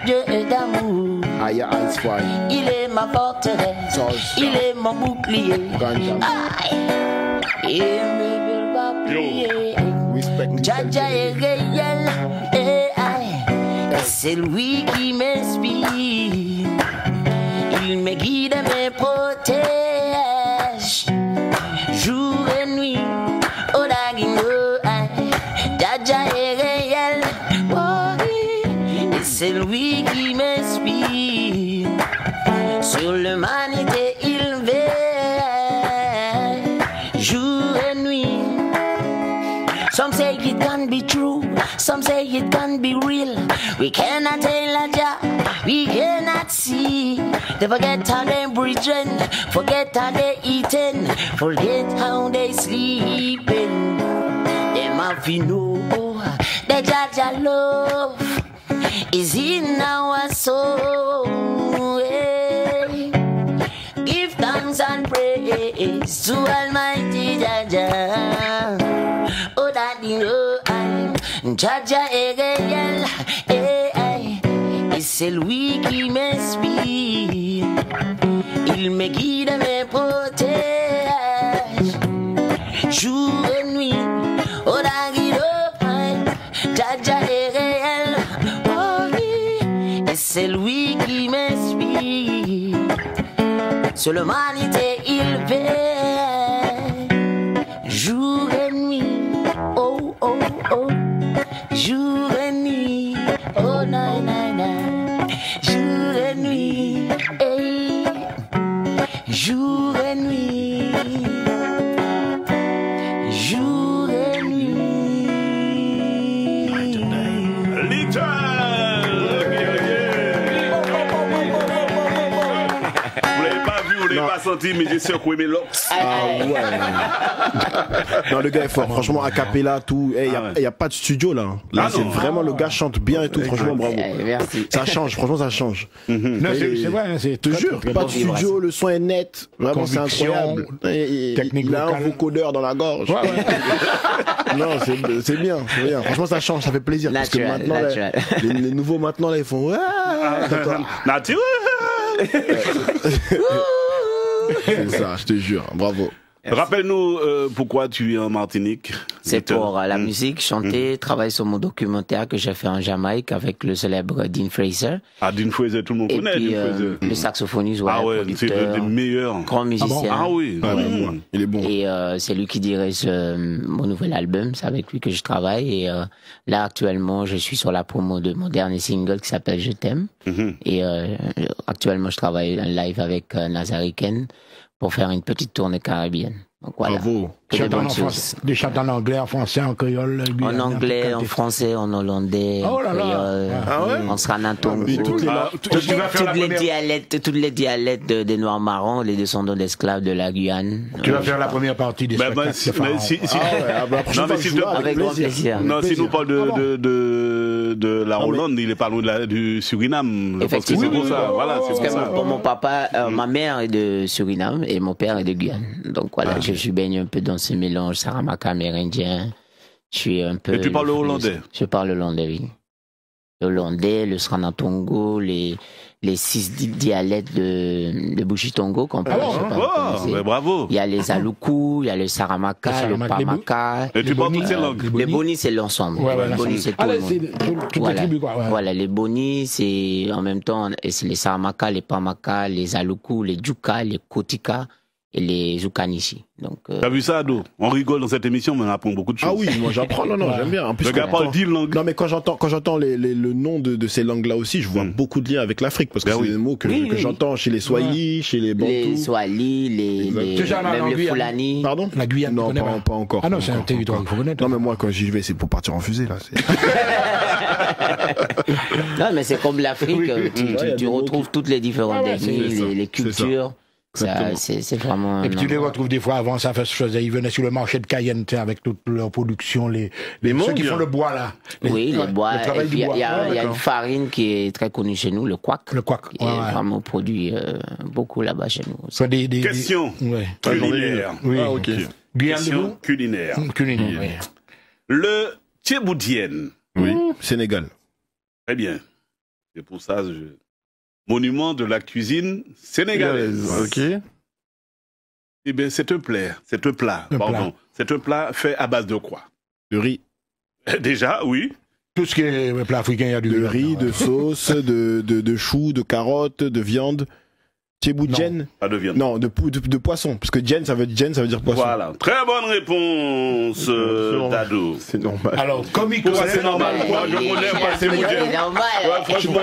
Dieu est d'amour. Il est ma forteresse, il est mon bouclier. Il me veut pas plier. Jaja est réel, c'est lui qui m'inspire. Il me guide et me protège, jour et nuit. Jaja est réel, et c'est lui qui m'inspire. Sur l'humanité il veille, jour et nuit. Some say it can be true, some say it can be real. We cannot tell a Jah, we cannot see. They forget how they breathing, forget how they eating, forget how they sleeping. Them have to know the Jaja love is in our soul. Hey. Give thanks and praise to Almighty Jaja. Oh, Daddy, oh, Jaja est réel, et c'est lui qui m'inspire. Il me guide et me protège, jour et nuit. Oh, Daddy, oh, Jaja est réel, oh, oui, et c'est lui qui m'inspire. Sur l'humanité il veille, jour et nuit. Oh, oh, oh, jour et nuit. Oh, na, na, na, jour et nuit. Hey. Jour et nuit. Jour et nuit. senti, mais j'ai secoué mes locks. Ah ouais. Non, le gars est fort. Franchement, a cappella, tout. Il n'y a pas de studio là. Là, c'est vraiment le gars chante bien et tout. Franchement, bravo. Merci. Ça change, franchement, ça change. Non, c'est vrai, c'est te jure, pas de studio, le son est net. Vraiment, c'est incroyable. Il a un vocodeur dans la gorge. Non, c'est bien, c'est bien. Franchement, ça change, ça fait plaisir. Parce que maintenant, les nouveaux maintenant, là, ils font. Naturel. C'est ça, je te jure. Bravo. Rappelle-nous pourquoi tu es en Martinique. C'est pour la musique, chanter, travailler sur mon documentaire que j'ai fait en Jamaïque avec le célèbre Dean Fraser. Ah, Dean Fraser, tout le monde et connaît puis, Dean Fraser. Le saxophoniste, ouais, c'est l'un des meilleurs. Grand musicien. Ah oui, il est bon. Et c'est lui qui dirige mon nouvel album, c'est avec lui que je travaille. Et là, actuellement, je suis sur la promo de mon dernier single qui s'appelle Je t'aime. Et actuellement, je travaille en live avec Nazariken pour faire une petite tournée caribéenne. Donc voilà. Bravo. Des chants en anglais, en français, en créole. En anglais, en français, en hollandais, en créole, en sranatongo. Toutes les dialectes des Noirs marrons, les descendants d'esclaves de la Guyane. Tu vas faire la première partie des spectacles. Avec grand plaisir. Non, si nous parle de la Hollande, il est pas loin du Suriname. Effectivement. C'est pour ça. Voilà, c'est pour ça. Pour mon papa, ma mère est de Suriname et mon père est de Guyane. Donc voilà, je suis baigné un peu dans ce mélange saramaka amérindien. Je suis un peu. Et tu parles le hollandais? Je parle le hollandais, oui. Le hollandais, le sranatongo, les 6 dialectes de Bushitongo qu'on peut. Bravo. Il y a les aloukou, il y a le saramaka, le pamaka. Et tu parles toutes ces langues? Les bonis, c'est l'ensemble. Les bonis, c'est tout le monde. Voilà, les bonis, c'est en même temps, c'est les saramaka, les pamaka, les aloukou, les djuka, les kotika et les Zoukanishi. Donc, t'as vu ça, Ado? On rigole dans cette émission, mais on apprend beaucoup de choses. Ah oui, moi j'apprends, j'aime bien. En plus, le gars parle 10 langues. Non, mais quand j'entends le nom de ces langues-là aussi, je vois beaucoup de liens avec l'Afrique, parce que c'est des mots que j'entends chez les Swahili, chez les Bantous. Les Swahili, même les Fulani. Pardon? La Guyane, non, pas encore. Ah non, c'est un territoire qu'il faut connaître. Non, mais moi, quand j'y vais, c'est pour partir en fusée, là. Non, mais c'est comme l'Afrique, tu retrouves toutes les différentes ethnies, les cultures. C'est vraiment. Et puis tu les retrouves des fois avant, ça faisait, ils venaient sur le marché de Cayenne avec toute leur production, les ceux qui font le bois là. Oui, le bois. Et puis il y a une farine qui est très connue chez nous, le couac. Le couac. Qui est vraiment produit beaucoup là-bas chez nous. Question culinaire. Oui. Ah, ok. Question culinaire. Culinaire. Le tchéboudienne. Oui. Sénégal. Très bien. C'est pour ça que monument de la cuisine sénégalaise. Ok. Eh bien, c'est un plat. C'est un plat fait à base de quoi? De riz. Déjà, oui. Tout ce qui est plat africain, il y a du riz, de sauce, de choux, de carottes, de viande. Tchéboudienne. Pas de viande. Non, de poisson. Parce que djen, ça veut dire poisson. Voilà. Très bonne réponse, Dado. C'est normal. Alors, comme il connaît, c'est normal. Moi, je connais pas Tchéboudienne. C'est normal. Franchement,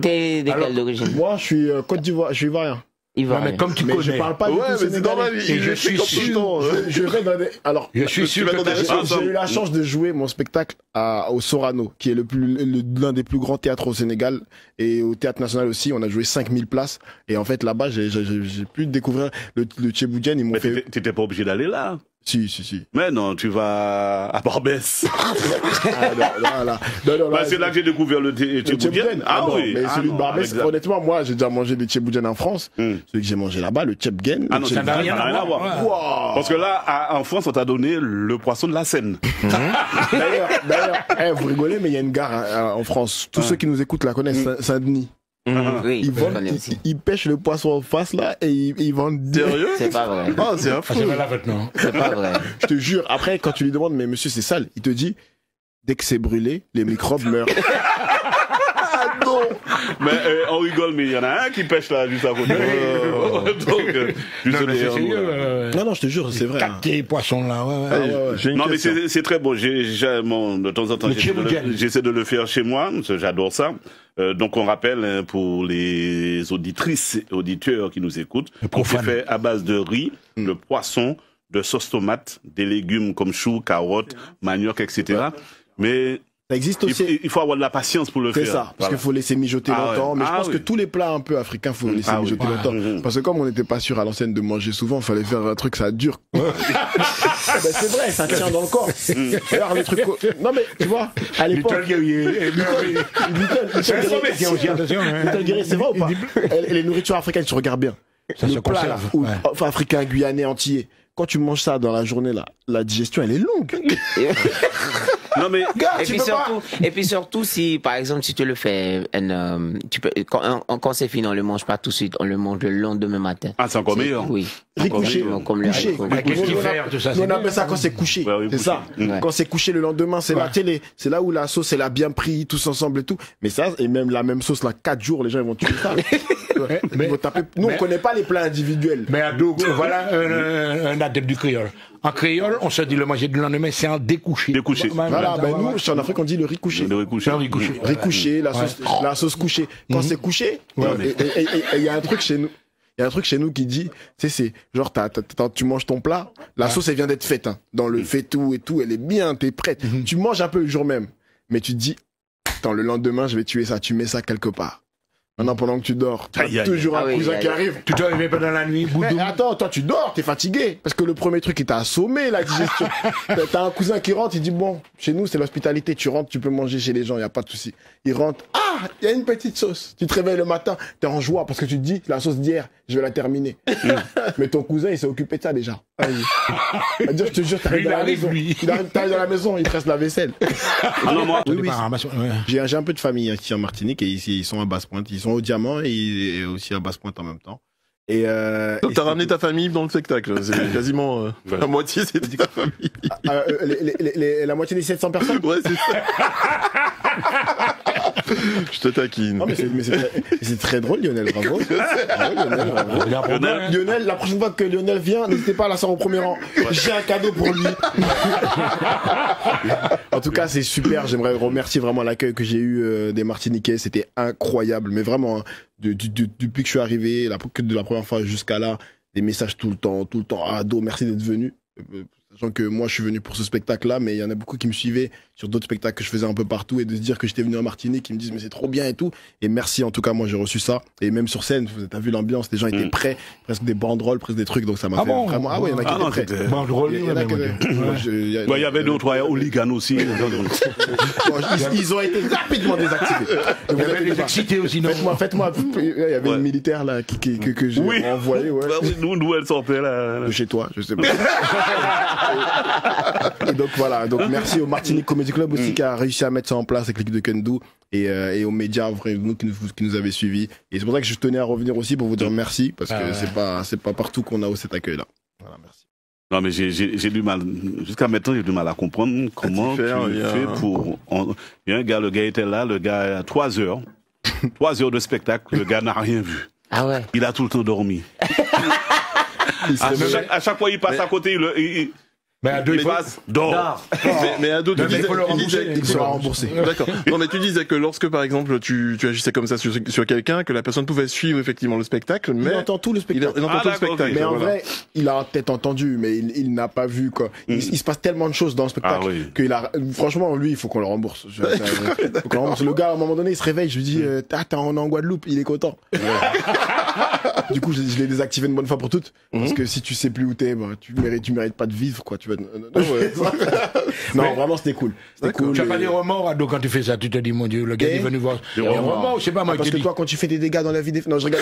T'es de quelle origine? Moi, je suis Côte d'Ivoire, je suis ivoirien. Non, mais comme tu connais. Je parle pas du tout sénégalais. Et je suis sûr. Je vais dans des. Alors, je suis sûr que j'ai eu la chance de jouer mon spectacle au Sorano, qui est l'un des plus grands théâtres au Sénégal, et au Théâtre National aussi. On a joué 5000 places. Et en fait, là-bas, j'ai pu découvrir le tchéboudienne. Ils m'ont fait. T'étais pas obligé d'aller là. Si. Mais non, tu vas à Barbès. Non, c'est là que j'ai découvert le tchéboudienne. Oui. Mais celui de Barbès, honnêtement, moi, j'ai déjà mangé des tchéboudiennes en France. Celui que j'ai mangé là-bas, le tchébgen. Ah non, ça n'a rien à voir. Wow. Parce que là, en France, on t'a donné le poisson de la Seine. D'ailleurs, vous rigolez, mais il y a une gare en France. Tous ceux qui nous écoutent la connaissent, Saint-Denis. Oui, ils pêchent le poisson en face là et ils vendent. Sérieux? C'est pas vrai. Oh, c'est affreux. C'est pas vrai. Je te jure, après, quand tu lui demandes, mais monsieur, c'est sale, il te dit, dès que c'est brûlé, les microbes meurent. Non. Mais on rigole, mais il y en a un qui pêche là, juste à côté. Non, je te jure, c'est vrai. 4 poissons là, Non, mais c'est très beau. De temps en temps, j'essaie de le faire chez moi. J'adore ça. Donc on rappelle pour les auditrices et auditeurs qui nous écoutent, c'est fait à base de riz, de poisson, de sauce tomate, des légumes comme choux, carottes, manioc, etc. Mais Ça existe aussi. Il faut avoir de la patience pour le faire. C'est ça, parce qu'il faut laisser mijoter longtemps. Mais je pense que tous les plats un peu africains, faut laisser mijoter longtemps. Parce que comme on n'était pas sûr à l'ancienne de manger souvent, il fallait faire un truc, ça dure. C'est vrai, ça tient dans le corps. Alors, les trucs. Non, mais tu vois, à l'époque. C'est vrai ou pas? Les nourritures africaines, tu regardes bien. Le plat, là, africain, guyanais, antillais. Quand tu manges ça dans la journée, là, la digestion, elle est longue. Non mais et puis surtout si par exemple si tu le fais tu peux quand c'est fini on le mange pas tout de suite, on le mange le lendemain matin. Ah c'est encore meilleur. Oui. Couché. Comme le on appelle ça quand c'est couché. C'est ça. Quand c'est couché le lendemain, c'est là, c'est là où la sauce elle a bien pris tous ensemble et tout. Mais ça et même la même sauce là 4 jours les gens ils vont tuer ça. Ils vont taper. Nous on connaît pas les plats individuels. Mais à Doug, voilà un adepte du créole. En créole, on se dit le manger du lendemain, c'est un découché. Voilà, nous, en Afrique, on dit le riz couché. Le riz couché. Riz couché, la sauce couchée. Quand c'est couché, il y a un truc chez nous. Il y a un truc chez nous qui dit, c'est genre tu manges ton plat, la sauce elle vient d'être faite, hein, dans le faitout et tout, elle est bien, t'es prête. Tu manges un peu le jour même, mais tu te dis, attends, le lendemain je vais tuer ça, tu mets ça quelque part. Maintenant, pendant que tu dors, tu as toujours un cousin qui arrive. Tu te réveilles pendant la nuit, boudou. Mais attends, toi, tu dors, t'es fatigué. Parce que le premier truc, il t'a assommé, la digestion. T'as un cousin qui rentre, il dit, bon, chez nous, c'est l'hospitalité. Tu rentres, tu peux manger chez les gens, il n'y a pas de souci. Il rentre, il y a une petite sauce. Tu te réveilles le matin, t'es en joie parce que tu te dis, la sauce d'hier, je vais la terminer. Mais ton cousin, il s'est occupé de ça déjà. C'est-à-dire, je te jure, t'arrives dans la maison. T'arrives dans la maison, il te reste la vaisselle. Ah non, moi, j'ai un peu de famille ici en Martinique et ici, ils sont à Basse-Pointe. Ils sont au Diamant et aussi à Basse-Pointe en même temps. Donc t'as ramené ta famille dans le spectacle, c'est quasiment la moitié c'est ta famille. La moitié des 700 personnes. Ouais, c'est ça. Je te taquine. Non, mais c'est très drôle, Lionel, bravo. Lionel, la prochaine fois que Lionel vient, n'hésitez pas à l'asseoir au premier rang. J'ai un cadeau pour lui. En tout cas, c'est super. J'aimerais remercier vraiment l'accueil que j'ai eu des Martiniquais. C'était incroyable, mais vraiment, hein, depuis que je suis arrivé, de la première fois jusqu'à là, des messages tout le temps. Ah, Do, merci d'être venu. Sachant que moi, je suis venu pour ce spectacle-là, mais il y en a beaucoup qui me suivaient sur d'autres spectacles que je faisais un peu partout et de se dire que j'étais venu en Martinique, ils me disent mais c'est trop bien et tout. Et merci, en tout cas, moi j'ai reçu ça. Et même sur scène, t'as vu l'ambiance, les gens étaient prêts, presque des banderoles, presque des trucs, donc ça m'a fait vraiment. Ah ouais, il y en a qui étaient prêts. Banderoles, il y avait d'autres hooligans aussi. Ils ont été rapidement désactivés. Il y avait des excités aussi, non? Faites-moi. Il y avait une militaire là que j'ai envoyée. D'où elle sortait là? De chez toi, je sais pas. Et donc voilà, donc merci au Martinique Comedy Club aussi qui a réussi à mettre ça en place avec l'équipe de Kendo et aux médias vraiment qui nous avaient suivis. Et c'est pour ça que je tenais à revenir aussi pour vous dire merci parce que c'est pas partout qu'on a cet accueil là. Voilà, merci. Non mais j'ai du mal, jusqu'à maintenant j'ai du mal à comprendre comment tu fais pour... Il y a un gars, le gars était là, le gars a 3 heures de spectacle, le gars n'a rien vu. Ah ouais. Il a tout le temps dormi. À chaque fois il passe à côté, mais à deux, il passe, dort. Mais à deux, tu disais qu'il sera remboursé. D'accord. Non, mais tu disais que lorsque, par exemple, tu agissais comme ça sur quelqu'un, que la personne pouvait suivre effectivement le spectacle, mais... Il entend tout le spectacle. Il entend tout le spectacle. Mais en vrai, il a peut-être entendu, mais il n'a pas vu, quoi. Il se passe tellement de choses dans le spectacle qu'il a... Franchement, lui, il faut qu'on le rembourse. Le gars, à un moment donné, il se réveille, je lui dis, on est en Guadeloupe, il est content. Du coup, je l'ai désactivé une bonne fois pour toutes. Parce que si tu sais plus où t'es, tu mérites pas de vivre, quoi. Non, vraiment, c'était cool. Tu n'as pas des remords, Ado, quand tu fais ça? Tu te dis, mon Dieu, le gars est venu voir. Des remords, c'est pas moi qui parce que toi, quand tu fais des dégâts dans la vie des... Non, je rigole.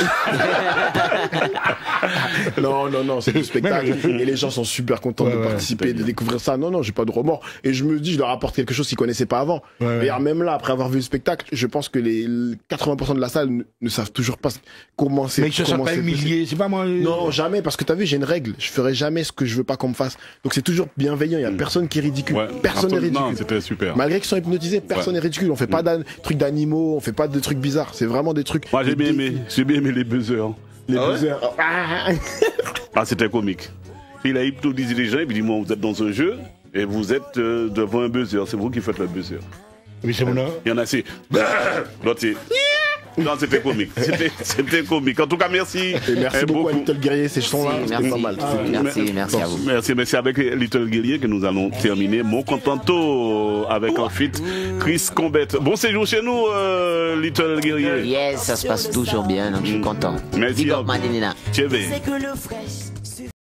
Non, c'est du spectacle. Et les gens sont super contents de participer, de découvrir ça. Non, j'ai pas de remords. Et je me dis, je leur apporte quelque chose qu'ils connaissaient pas avant. Et même là, après avoir vu le spectacle, je pense que les 80% de la salle ne savent toujours pas comment c'est. Mais ils se sont pas humiliés, c'est pas moi. Non, jamais, parce que t'as vu, j'ai une règle. Je ferai jamais ce que je veux pas qu'on me fasse. Donc c'est toujours bienveillant, il y a personne qui est ridicule. Personne n'est ridicule. Non, c'était super. Malgré qu'ils sont hypnotisés, personne n'est ridicule. On fait pas de trucs d'animaux, on fait pas de trucs bizarres. C'est vraiment des trucs. Moi, j'ai bien aimé les buzzers. Les buzzers. C'était comique. Il a hypnotisé les gens, et puis il dit, moi, vous êtes dans un jeu, et vous êtes devant un buzzer. C'est vous qui faites le buzzer. Oui, c'est mon nom. Il y en a, c'est... L'autre, c'est... Non, c'était comique. C'était comique. En tout cas, merci. Et merci beaucoup à Little Guerrier, ces sons-là. Merci, normal. Merci à vous. Merci avec Little Guerrier que nous allons terminer. Mon contanto avec un feat Chris Combet. Bon séjour chez nous, Little Guerrier. Yes, ça se passe toujours bien, donc je suis content. Merci. Big up, Madinina. Tchève.